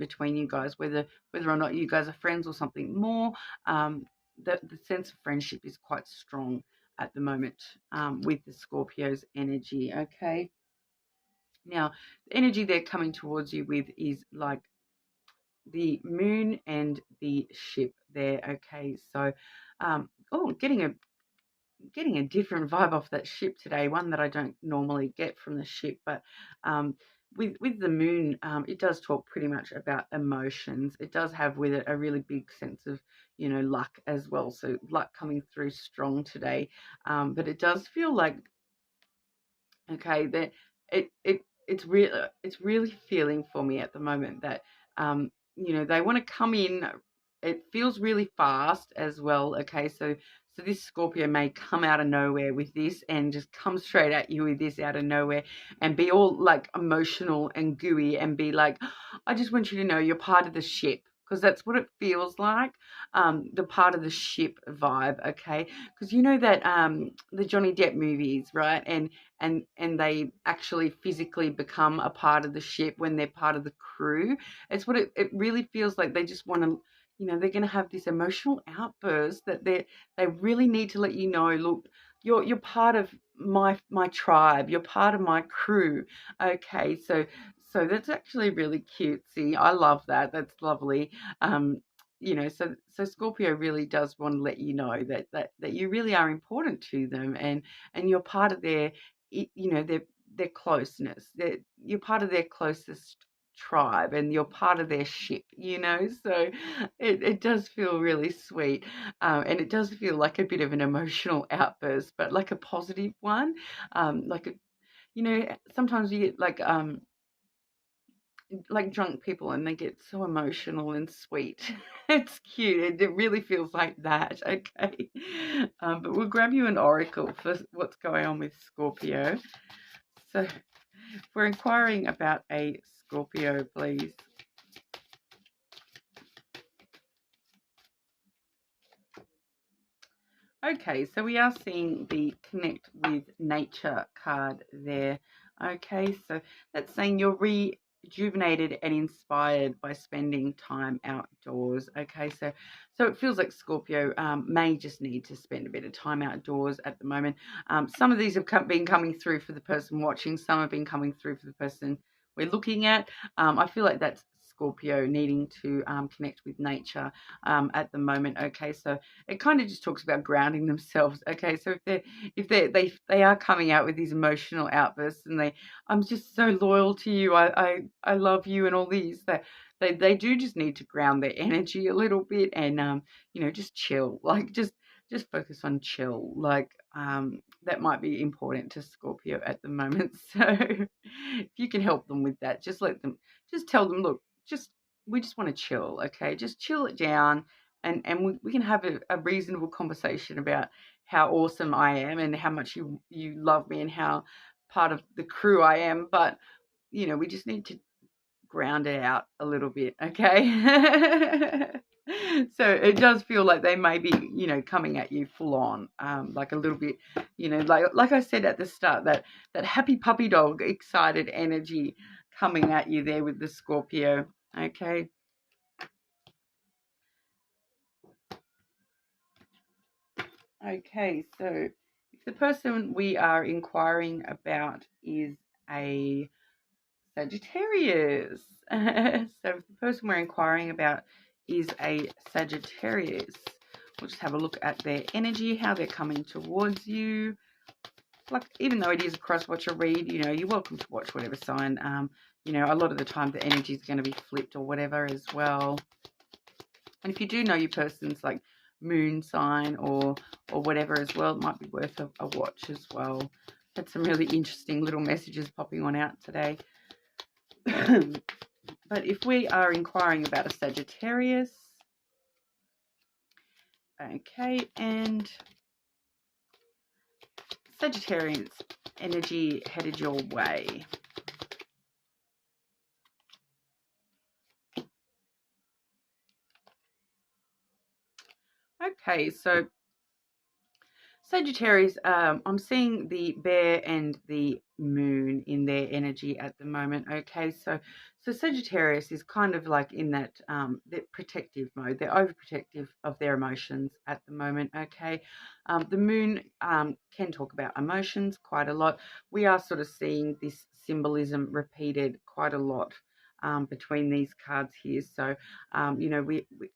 between you guys, whether or not you guys are friends or something more, the sense of friendship is quite strong at the moment with the Scorpio's energy. Okay. Now, the energy they're coming towards you with is like the moon and the ship there. Okay. So, getting a different vibe off that ship today, one that I don't normally get from the ship, but with the moon, it does talk pretty much about emotions. It does have with it a really big sense of, luck as well. So luck coming through strong today, but it does feel like, okay, that it's really feeling for me at the moment that they want to come in. It feels really fast as well. Okay, so this Scorpio may come out of nowhere with this and just come straight at you with this out of nowhere and be all like emotional and gooey and be like, I just want you to know you're part of the ship, because that's what it feels like, the part of the ship vibe. Okay, because you know that the Johnny Depp movies, right? And they actually physically become a part of the ship when they're part of the crew. It's what it really feels like. They just want to, they're going to have this emotional outburst that they really need to let you know, look, you're part of my tribe. You're part of my crew. Okay, so that's actually really cutesy. I love that. That's lovely. So Scorpio really does want to let you know that you really are important to them, and you're part of their their closeness. You're part of their closest tribe, and you're part of their ship, so it does feel really sweet, and it does feel like a bit of an emotional outburst, but like a positive one. Sometimes you get like drunk people and they get so emotional and sweet. It's cute. It really feels like that. Okay, but we'll grab you an oracle for what's going on with Scorpio. So we're inquiring about a Scorpio, please. Okay, so we are seeing the connect with nature card there. Okay, so that's saying you're rejuvenated and inspired by spending time outdoors. Okay, so it feels like Scorpio may just need to spend a bit of time outdoors at the moment. Some of these have been coming through for the person watching. Some have been coming through for the person we're looking at. I feel like that's Scorpio needing to connect with nature at the moment. Okay, so it kind of just talks about grounding themselves. Okay, so if they are coming out with these emotional outbursts and I'm just so loyal to you, I love you and all these, that they do just need to ground their energy a little bit and just chill, like just focus on chill, like that might be important to Scorpio at the moment. So if you can help them with that, just tell them, look, we just want to chill. Okay, just chill it down, and we can have a reasonable conversation about how awesome I am and how much you love me and how part of the crew I am, but we just need to ground it out a little bit. Okay. So it does feel like they may be coming at you full on, like a little bit, like I said at the start, that happy puppy dog excited energy coming at you there with the Scorpio. Okay. Okay, so if the person we are inquiring about is a Sagittarius, so if the person we're inquiring about is a Sagittarius, we'll just have a look at their energy, how they're coming towards you. Like, even though it is a cross-watcher read, you know, you're welcome to watch whatever sign. You know, a lot of the time the energy is going to be flipped or whatever as well. And if you do know your person's like moon sign or whatever as well, it might be worth a watch as well. Had some really interesting little messages popping on out today. But if we are inquiring about a Sagittarius, okay, and Sagittarius energy headed your way. Okay, so Sagittarius, I'm seeing the bear and the moon in their energy at the moment. Okay, so Sagittarius is kind of like in that protective mode. They're overprotective of their emotions at the moment. Okay, the moon can talk about emotions quite a lot. We are sort of seeing this symbolism repeated quite a lot between these cards here. So, you know,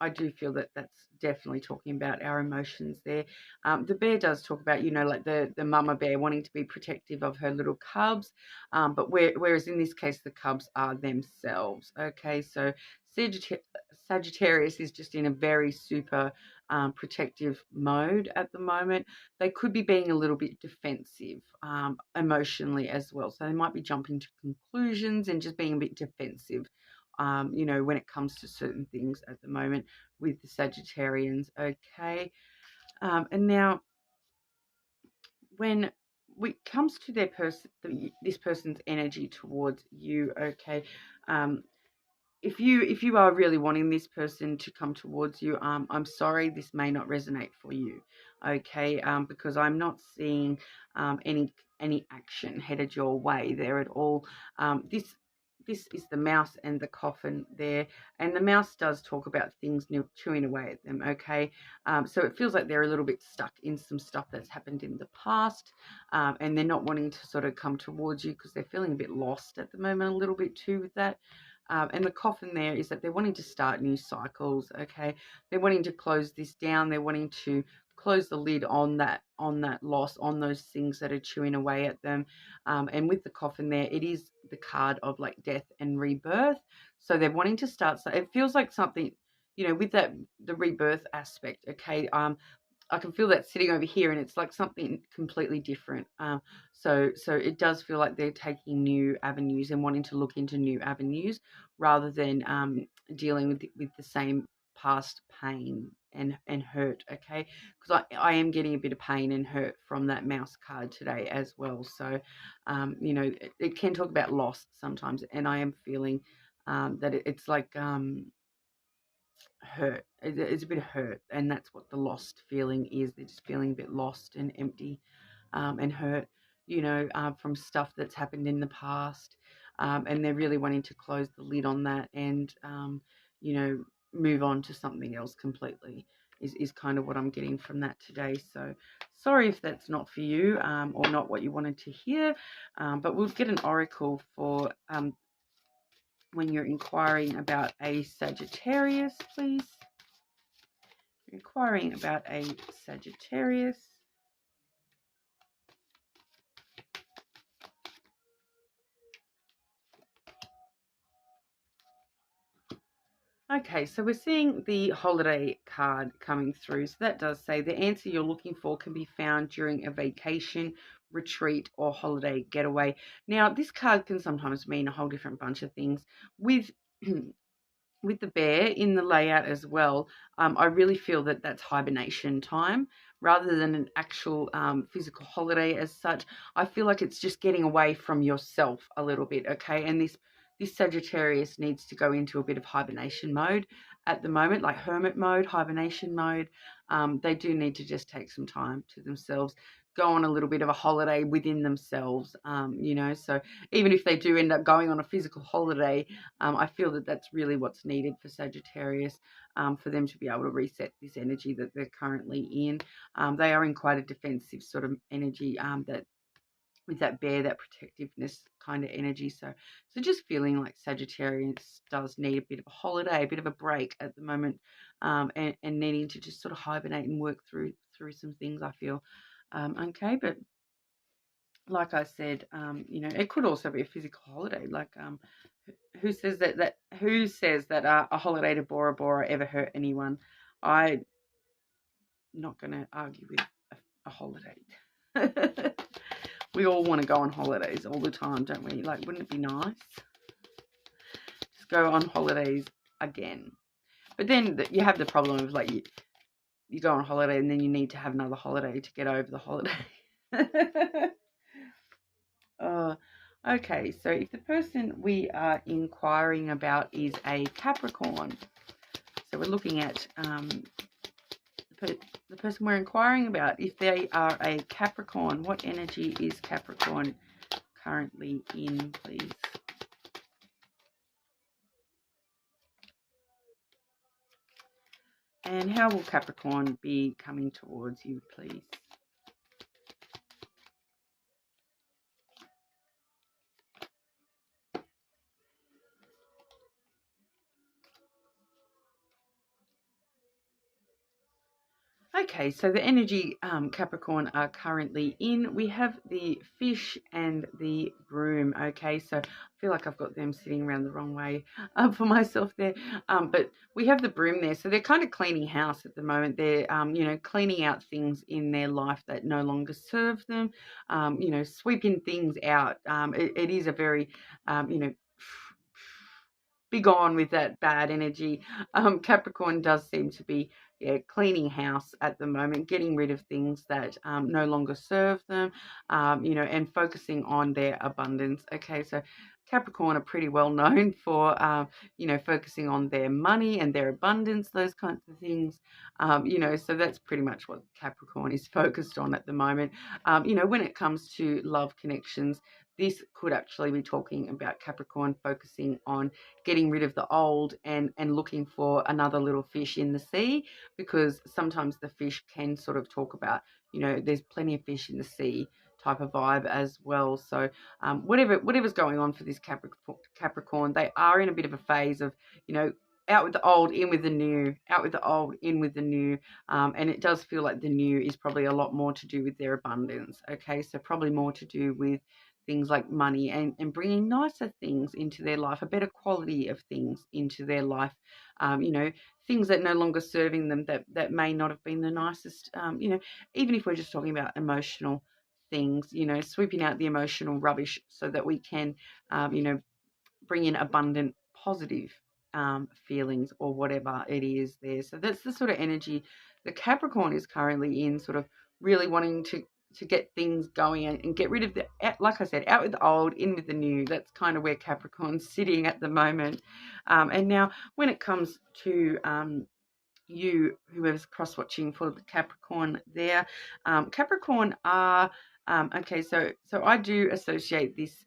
I do feel that that's definitely talking about our emotions there. The bear does talk about, you know, like the mama bear wanting to be protective of her little cubs, but whereas in this case the cubs are themselves. Okay, so Sagittarius is just in a very super protective mode at the moment. They could be being a little bit defensive emotionally as well. So they might be jumping to conclusions and just being a bit defensive, you know, when it comes to certain things at the moment with the Sagittarians. Okay. And now when it comes to their this person's energy towards you, okay, if you are really wanting this person to come towards you, I'm sorry, this may not resonate for you, okay, because I'm not seeing any action headed your way there at all. This is the mouse and the coffin there, and the mouse does talk about things chewing away at them, okay, so it feels like they're a little bit stuck in some stuff that's happened in the past, and they're not wanting to sort of come towards you because they're feeling a bit lost at the moment, a little bit too with that. And the coffin there is that they're wanting to start new cycles, okay? They're wanting to close this down. They're wanting to close the lid on that loss, on those things that are chewing away at them. And with the coffin there, it is the card of like death and rebirth. So they're wanting to start. So it feels like something, you know, with that, the rebirth aspect, okay? I can feel that sitting over here, and it's like something completely different. So it does feel like they're taking new avenues and wanting to look into new avenues rather than dealing with the same past pain and hurt. Okay, because I am getting a bit of pain and hurt from that mouse card today as well. So, you know, it can talk about loss sometimes, and I am feeling that it's like hurt. It's a bit of hurt, and that's what the lost feeling is. They're just feeling a bit lost and empty, and hurt, you know, from stuff that's happened in the past, and they're really wanting to close the lid on that and, you know, move on to something else completely. Is kind of what I'm getting from that today. So sorry if that's not for you, or not what you wanted to hear, but we'll get an oracle for when you're inquiring about a Sagittarius, please. Inquiring about a Sagittarius. Okay, so we're seeing the holiday card coming through. So that does say the answer you're looking for can be found during a vacation, retreat, or holiday getaway. Now, this card can sometimes mean a whole different bunch of things. With with the bear in the layout as well, I really feel that that's hibernation time rather than an actual physical holiday as such. I feel like it's just getting away from yourself a little bit, okay? And this Sagittarius needs to go into a bit of hibernation mode at the moment, like hermit mode, hibernation mode. They do need to just take some time to themselves, go on a little bit of a holiday within themselves, you know. So even if they do end up going on a physical holiday, I feel that that's really what's needed for Sagittarius, for them to be able to reset this energy that they're currently in. They are in quite a defensive sort of energy that with that bear, that protectiveness kind of energy. So just feeling like Sagittarius does need a bit of a holiday, a bit of a break at the moment, and needing to just sort of hibernate and work through some things, I feel. Okay, but like I said, it could also be a physical holiday. Like, who says that a holiday to Bora Bora ever hurt anyone? I'm not going to argue with a holiday. We all want to go on holidays all the time, don't we? Like, wouldn't it be nice? Just go on holidays again. But then you have the problem of, like, you go on holiday and then you need to have another holiday to get over the holiday. Okay, so if the person we are inquiring about is a Capricorn, so we're looking at the person we're inquiring about, if they are a Capricorn, what energy is Capricorn currently in, please? And how will Capricorn be coming towards you, please? Okay, so the energy Capricorn are currently in, we have the fish and the broom. Okay, so I feel like I've got them sitting around the wrong way for myself there. But we have the broom there, so they're kind of cleaning house at the moment. They're, cleaning out things in their life that no longer serve them, sweeping things out. It is a very, be gone with that bad energy. Capricorn does seem to be cleaning house at the moment, getting rid of things that no longer serve them, and focusing on their abundance. Okay, so Capricorn are pretty well known for, focusing on their money and their abundance, those kinds of things. So that's pretty much what Capricorn is focused on at the moment. When it comes to love connections, this could actually be talking about Capricorn focusing on getting rid of the old and looking for another little fish in the sea, because sometimes the fish can sort of talk about, there's plenty of fish in the sea type of vibe as well. So whatever's going on for this Capricorn, they are in a bit of a phase of, out with the old, in with the new, out with the old, in with the new. And it does feel like the new is probably a lot more to do with their abundance. Okay, so probably more to do with things like money and bringing nicer things into their life, a better quality of things into their life, things that no longer serving them, that may not have been the nicest, even if we're just talking about emotional things, sweeping out the emotional rubbish so that we can, bring in abundant, positive feelings or whatever it is there. So that's the sort of energy the Capricorn is currently in, sort of really wanting to get things going and get rid of the, like I said, out with the old, in with the new. That's kind of where Capricorn's sitting at the moment. And now when it comes to you, whoever's cross-watching for the Capricorn there, Capricorn are, okay, so I do associate this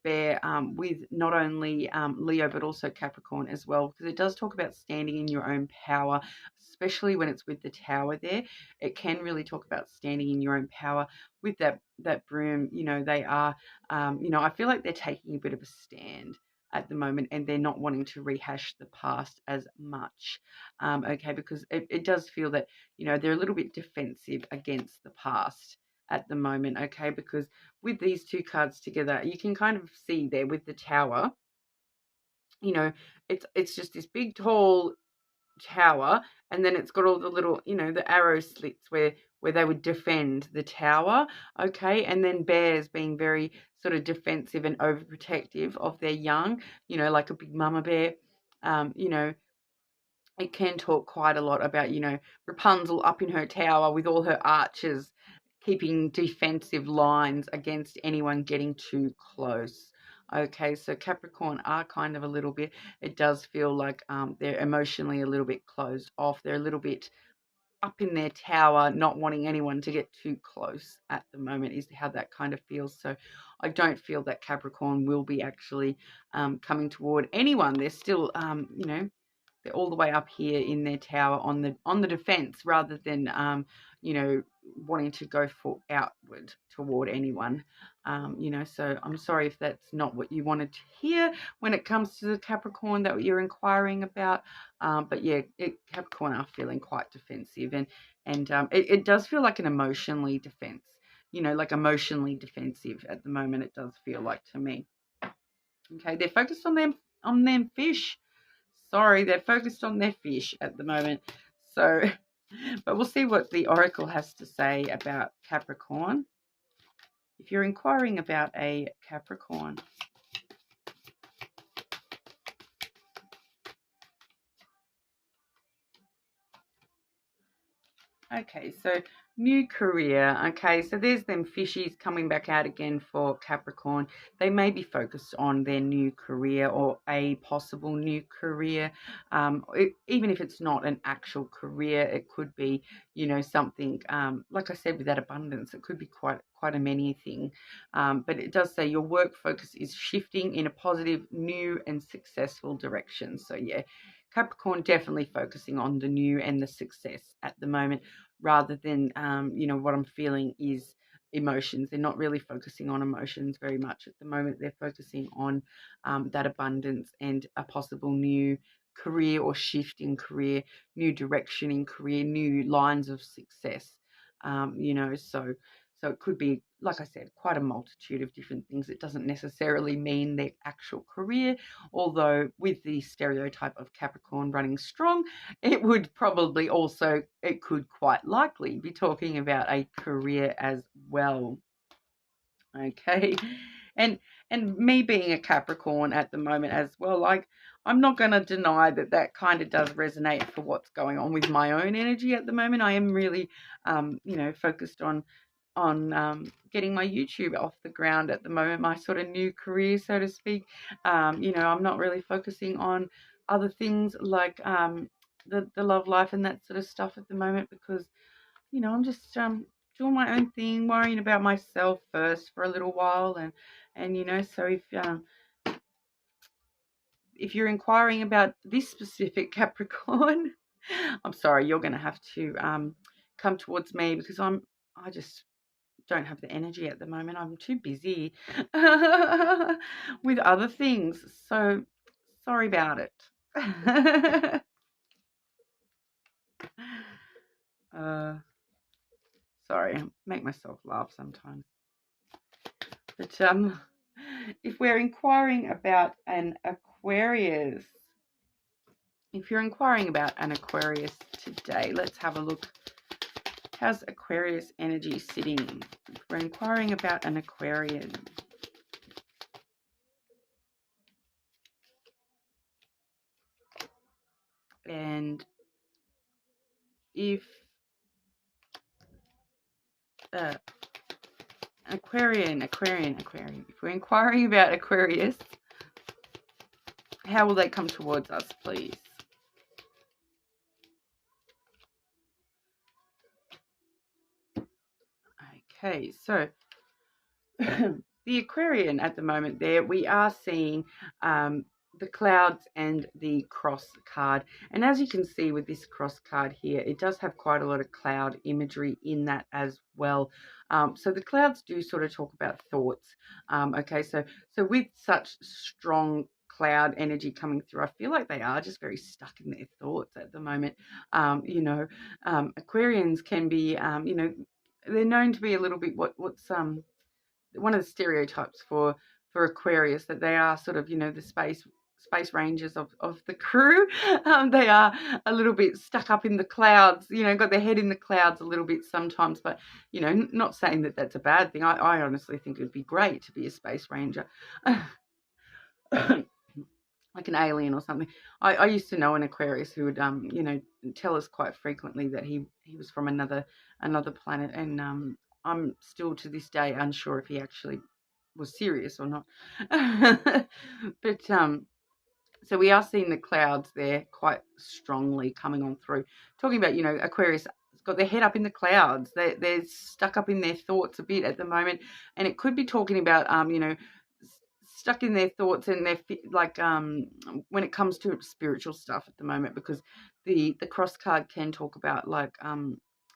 bear with not only Leo but also Capricorn as well, because it does talk about standing in your own power, especially when it's with the tower there. It can really talk about standing in your own power with that broom. They are, I feel like they're taking a bit of a stand at the moment, and they're not wanting to rehash the past as much. Okay, because it does feel that, they're a little bit defensive against the past at the moment. Okay, because with these two cards together, you can kind of see there with the tower, it's just this big tall tower, and then it's got all the little, the arrow slits where they would defend the tower. Okay, and then bears being very sort of defensive and overprotective of their young, like a big mama bear. It can talk quite a lot about, Rapunzel up in her tower with all her archers, keeping defensive lines against anyone getting too close. Okay, so Capricorn are kind of a little bit, it does feel like they're emotionally a little bit closed off. They're a little bit up in their tower, not wanting anyone to get too close at the moment, is how that kind of feels. So I don't feel that Capricorn will be actually coming toward anyone. They're still, they're all the way up here in their tower on the defense, rather than you know, wanting to go for outward toward anyone. So I'm sorry if that's not what you wanted to hear when it comes to the Capricorn that you're inquiring about. But yeah, Capricorn are feeling quite defensive, and it does feel like an emotionally defense. Like emotionally defensive at the moment. It does feel like to me. Okay, they're focused on them fish. Sorry, they're focused on their fish at the moment. So, but we'll see what the Oracle has to say about Capricorn. If you're inquiring about a Capricorn. Okay, so new career. Okay, so there's them fishies coming back out again for Capricorn. They may be focused on their new career or a possible new career. Even if it's not an actual career, it could be, something, like I said, with that abundance, it could be quite a many thing. But it does say your work focus is shifting in a positive, new and successful direction. So yeah, Capricorn definitely focusing on the new and the success at the moment, rather than, what I'm feeling is emotions. They're not really focusing on emotions very much at the moment. They're focusing on that abundance and a possible new career or shift in career, new direction in career, new lines of success. So it could be, like I said, quite a multitude of different things. It doesn't necessarily mean their actual career, although with the stereotype of Capricorn running strong, it could quite likely be talking about a career as well. Okay. And me being a Capricorn at the moment as well, like, I'm not going to deny that kind of does resonate for what's going on with my own energy at the moment. I am really, focused on getting my YouTube off the ground at the moment, my sort of new career, so to speak. I'm not really focusing on other things like the love life and that sort of stuff at the moment, because, I'm just doing my own thing, worrying about myself first for a little while. So if you're inquiring about this specific Capricorn, I'm sorry, you're going to have to come towards me, because I just don't have the energy at the moment. I'm too busy with other things. So sorry about it. Sorry, I make myself laugh sometimes. But if we're inquiring about an Aquarius, if you're inquiring about an Aquarius today, let's have a look. How's Aquarius energy sitting? If we're inquiring about an Aquarian. And if Aquarian. If we're inquiring about Aquarius, how will they come towards us, please? Okay, so the Aquarian at the moment there, we are seeing the clouds and the cross card. And as you can see with this cross card here, it does have quite a lot of cloud imagery in that as well. So the clouds do sort of talk about thoughts. Okay, so with such strong cloud energy coming through, I feel like they are just very stuck in their thoughts at the moment. Aquarians can be, they're known to be a little bit what's one of the stereotypes for Aquarius, that they are sort of, the space rangers of the crew. They are a little bit stuck up in the clouds, got their head in the clouds a little bit sometimes, but, not saying that that's a bad thing. I honestly think it would be great to be a space ranger. Like an alien or something. I used to know an Aquarius who would, tell us quite frequently that he was from another planet, and I'm still to this day unsure if he actually was serious or not. But so we are seeing the clouds there quite strongly coming on through. Talking about, Aquarius has got their head up in the clouds. They're stuck up in their thoughts a bit at the moment, and it could be talking about, stuck in their thoughts and their, like, when it comes to spiritual stuff at the moment, because the cross card can talk about, like,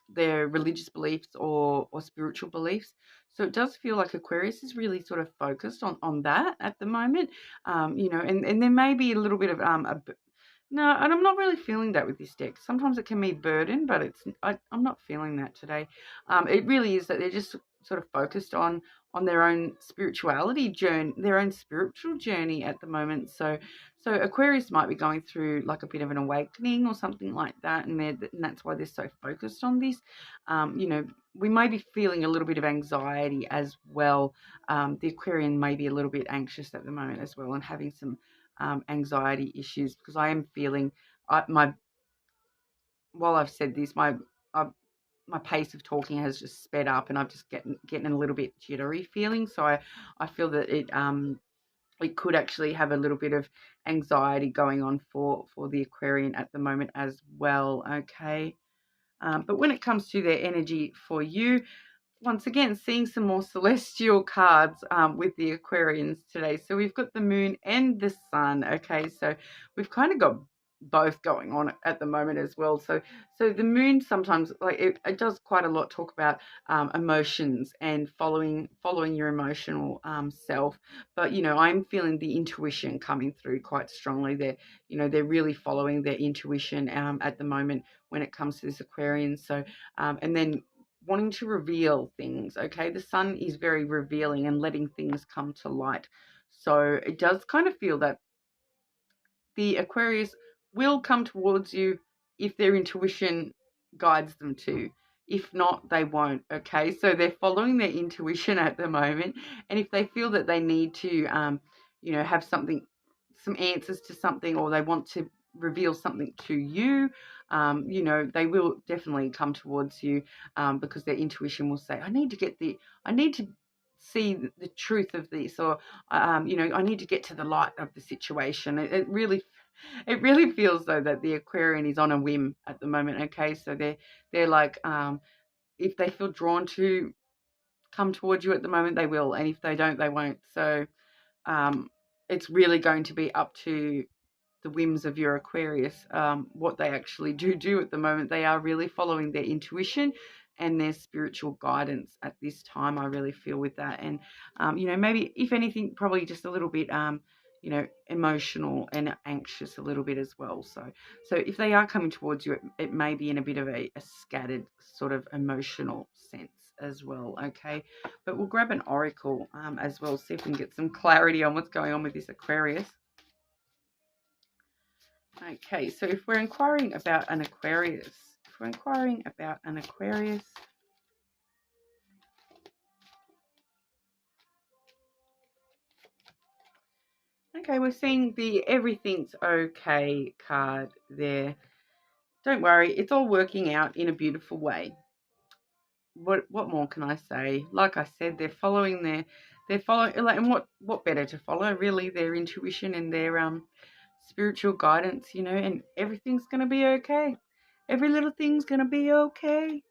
their religious beliefs or spiritual beliefs. So it does feel like Aquarius is really sort of focused on that at the moment, you know, and there may be a little bit of no, and I'm not really feeling that with this deck. Sometimes it can be burden, but I'm not feeling that today. It really is that they're just sort of focused on their own spirituality journey, their own spiritual journey at the moment. So Aquarius might be going through like a bit of an awakening or something like that, and that's why they're so focused on this. You know, we may be feeling a little bit of anxiety as well. The Aquarian may be a little bit anxious at the moment as well, and having some anxiety issues, because I am feeling while I've said this, my pace of talking has just sped up, and I'm just getting a little bit jittery feeling. So I feel that it could actually have a little bit of anxiety going on for the Aquarian at the moment as well. Okay. But when it comes to their energy for you, once again, seeing some more celestial cards with the Aquarians today. So we've got the moon and the sun. Okay, so we've kind of got both going on at the moment as well. So the moon sometimes, like it does quite a lot talk about emotions and following your emotional self. But you know, I'm feeling the intuition coming through quite strongly. They're really following their intuition at the moment when it comes to this Aquarian. So and then wanting to reveal things. Okay, the sun is very revealing and letting things come to light. So it does kind of feel that the Aquarius will come towards you if their intuition guides them to. If not, they won't. Okay, so they're following their intuition at the moment, and if they feel that they need to have some answers to something, or they want to reveal something to you, they will definitely come towards you, because their intuition will say, I need to see the truth of this, or I need to get to the light of the situation. It really feels though that the Aquarian is on a whim at the moment. Okay, so they're like, if they feel drawn to come towards you at the moment, they will, and if they don't, they won't. So it's really going to be up to the whims of your Aquarius, what they actually do at the moment. They are really following their intuition and their spiritual guidance at this time. I really feel with that. And, maybe if anything, probably just a little bit, emotional and anxious a little bit as well. So if they are coming towards you, it may be in a bit of a scattered sort of emotional sense as well. Okay, but we'll grab an oracle as well, see if we can get some clarity on what's going on with this Aquarius. Okay, so if we're inquiring about an Aquarius, okay, we're seeing the everything's okay card there. Don't worry, it's all working out in a beautiful way. What more can I say? Like I said, they're following, and what better to follow, really, their intuition and their spiritual guidance, and everything's going to be okay. Every little thing's going to be okay.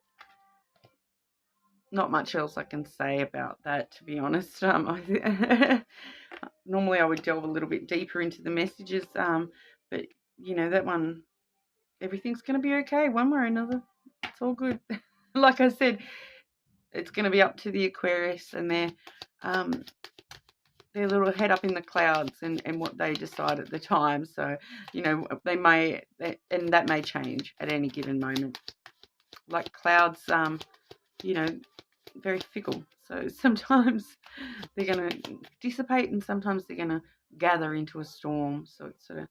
Not much else I can say about that, to be honest. Normally I would delve a little bit deeper into the messages, but that one, everything's going to be okay one way or another. It's all good. Like I said, it's going to be up to the Aquarius and their little head up in the clouds and what they decide at the time. So, they may, and that may change at any given moment. Like clouds, very fickle. So sometimes they're going to dissipate and sometimes they're going to gather into a storm. So it's sort of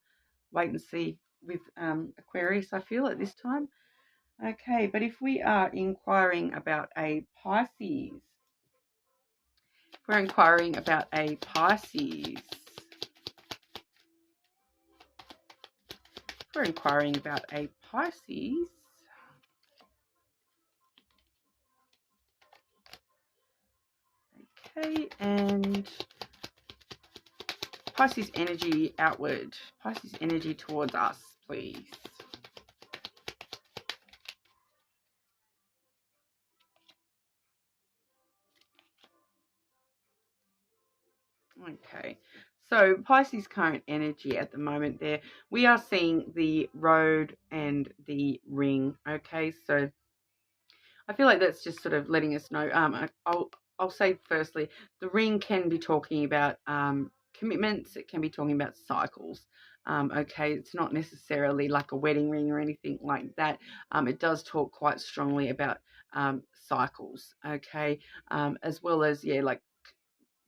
wait and see with Aquarius, I feel, at this time. Okay, but if we are inquiring about a Pisces, okay, and Pisces energy outward, Pisces energy towards us, please. Okay, so Pisces current energy at the moment there, we are seeing the road and the ring. Okay, so I feel like that's just sort of letting us know. I'll say firstly, the ring can be talking about commitments. It can be talking about cycles. Okay, it's not necessarily like a wedding ring or anything like that. It does talk quite strongly about cycles. Okay, as well as like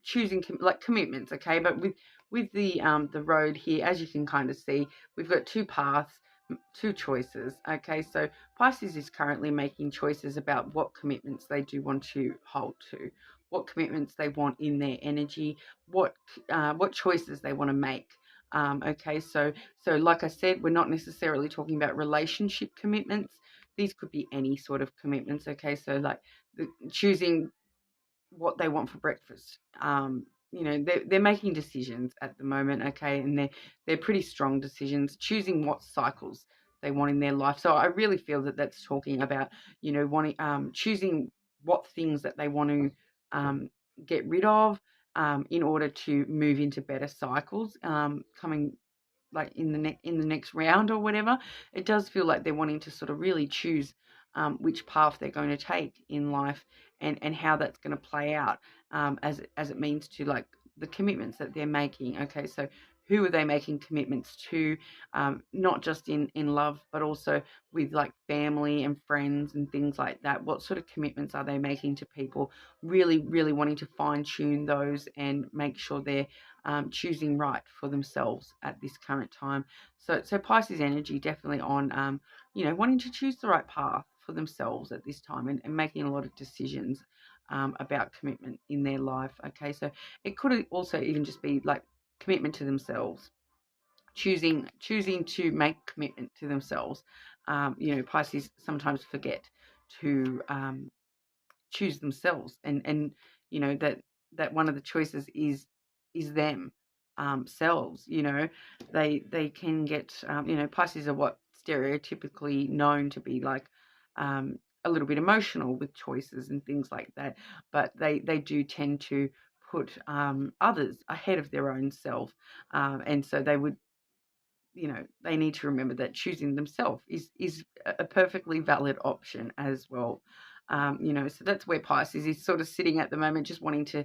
choosing like commitments. Okay, but with the road here, as you can kind of see, we've got two paths, two choices. Okay, so Pisces is currently making choices about what commitments they do want to hold to, what commitments they want in their energy, what choices they want to make. Okay, so like I said, we're not necessarily talking about relationship commitments. These could be any sort of commitments. Okay, so like choosing what they want for breakfast. They're making decisions at the moment, okay, and they're pretty strong decisions, choosing what cycles they want in their life. So I really feel that that's talking about, wanting choosing what things that they want to get rid of in order to move into better cycles coming like in the next round or whatever. It does feel like they're wanting to sort of really choose which path they're going to take in life, and how that's going to play out as it means to like the commitments that they're making. Okay, so who are they making commitments to? Not just in love, but also with like family and friends and things like that. What sort of commitments are they making to people? Really, really wanting to fine tune those and make sure they're choosing right for themselves at this current time. So Pisces energy definitely on, wanting to choose the right path for themselves at this time, and making a lot of decisions about commitment in their life. Okay, so it could also even just be like commitment to themselves, choosing to make commitment to themselves. Pisces sometimes forget to choose themselves, and that one of the choices is them selves. They can get Pisces are what stereotypically known to be like a little bit emotional with choices and things like that, but they do tend to put others ahead of their own self, and so they would, they need to remember that choosing themselves is a perfectly valid option as well. So that's where Pisces is sort of sitting at the moment, just wanting to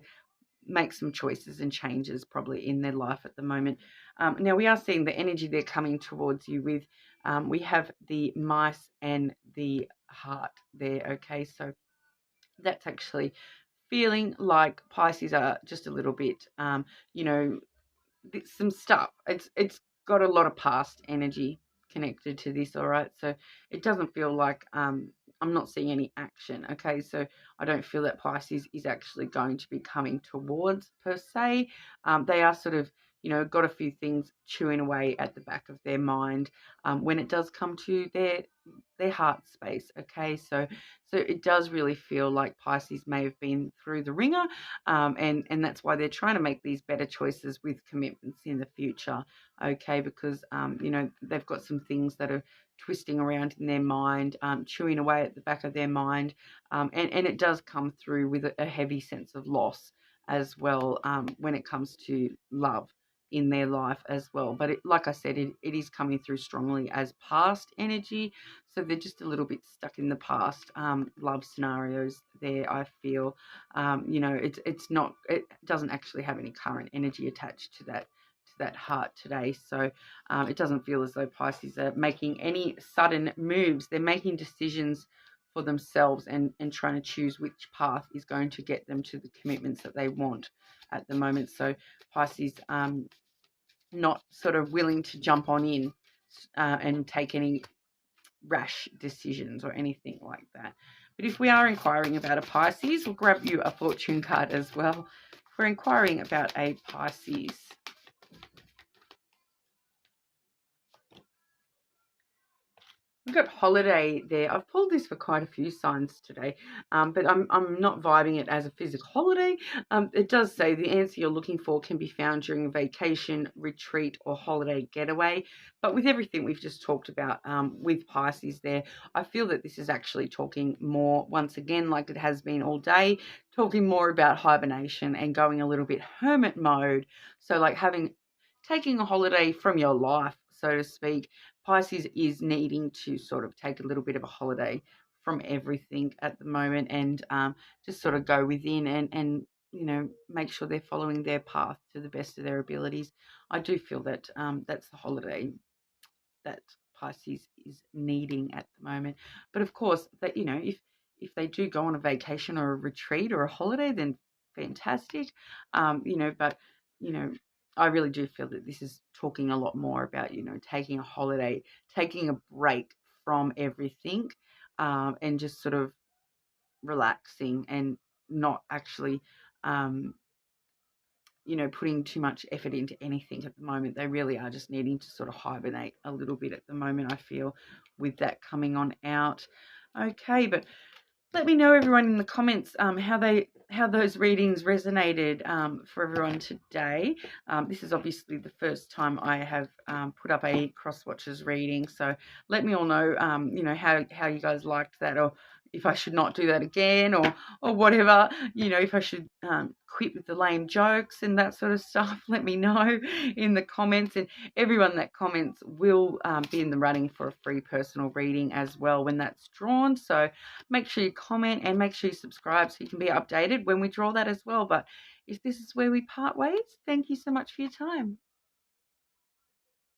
make some choices and changes probably in their life at the moment. Now we are seeing the energy they're coming towards you with. We have the mice and the heart there. Okay, so that's actually feeling like Pisces are just a little bit, some stuff. It's got a lot of past energy connected to this, all right? So it doesn't feel like I'm not seeing any action, okay? So I don't feel that Pisces is actually going to be coming towards per se. They are sort of, got a few things chewing away at the back of their mind when it does come to their heart space, okay? So it does really feel like Pisces may have been through the ringer, and that's why they're trying to make these better choices with commitments in the future, okay? Because they've got some things that are twisting around in their mind, chewing away at the back of their mind, and it does come through with a heavy sense of loss as well when it comes to love in their life as well. But like I said, it is coming through strongly as past energy, so they're just a little bit stuck in the past love scenarios there, I feel. It's not, it doesn't actually have any current energy attached to that heart today. So it doesn't feel as though Pisces are making any sudden moves. They're making decisions for themselves and trying to choose which path is going to get them to the commitments that they want at the moment. So Pisces not sort of willing to jump on in and take any rash decisions or anything like that. But if we are inquiring about a Pisces, we'll grab you a fortune card as well. If we're inquiring about a Pisces, we've got holiday there. I've pulled this for quite a few signs today, but I'm not vibing it as a physical holiday. It does say the answer you're looking for can be found during a vacation, retreat, or holiday getaway. But with everything we've just talked about with Pisces there, I feel that this is actually talking more, once again, like it has been all day, talking more about hibernation and going a little bit hermit mode. So like taking a holiday from your life, so to speak. Pisces is needing to sort of take a little bit of a holiday from everything at the moment, and just sort of go within and you know, make sure they're following their path to the best of their abilities. I do feel that that's the holiday that Pisces is needing at the moment. But of course, that, you know, if they do go on a vacation or a retreat or a holiday, then fantastic. You know, but you know, I really do feel that this is talking a lot more about, you know, taking a holiday, taking a break from everything, and just sort of relaxing and not actually you know, putting too much effort into anything at the moment. They really are just needing to sort of hibernate a little bit at the moment, I feel, with that coming on out. Okay, but let me know, everyone, in the comments how those readings resonated for everyone today. This is obviously the first time I have put up a Cross Watchers reading, so let me all know, you know, how you guys liked that, or if I should not do that again, or whatever, you know, if I should quit with the lame jokes and that sort of stuff. Let me know in the comments, and everyone that comments will be in the running for a free personal reading as well when that's drawn. So make sure you comment and make sure you subscribe so you can be updated when we draw that as well. But if this is where we part ways, thank you so much for your time.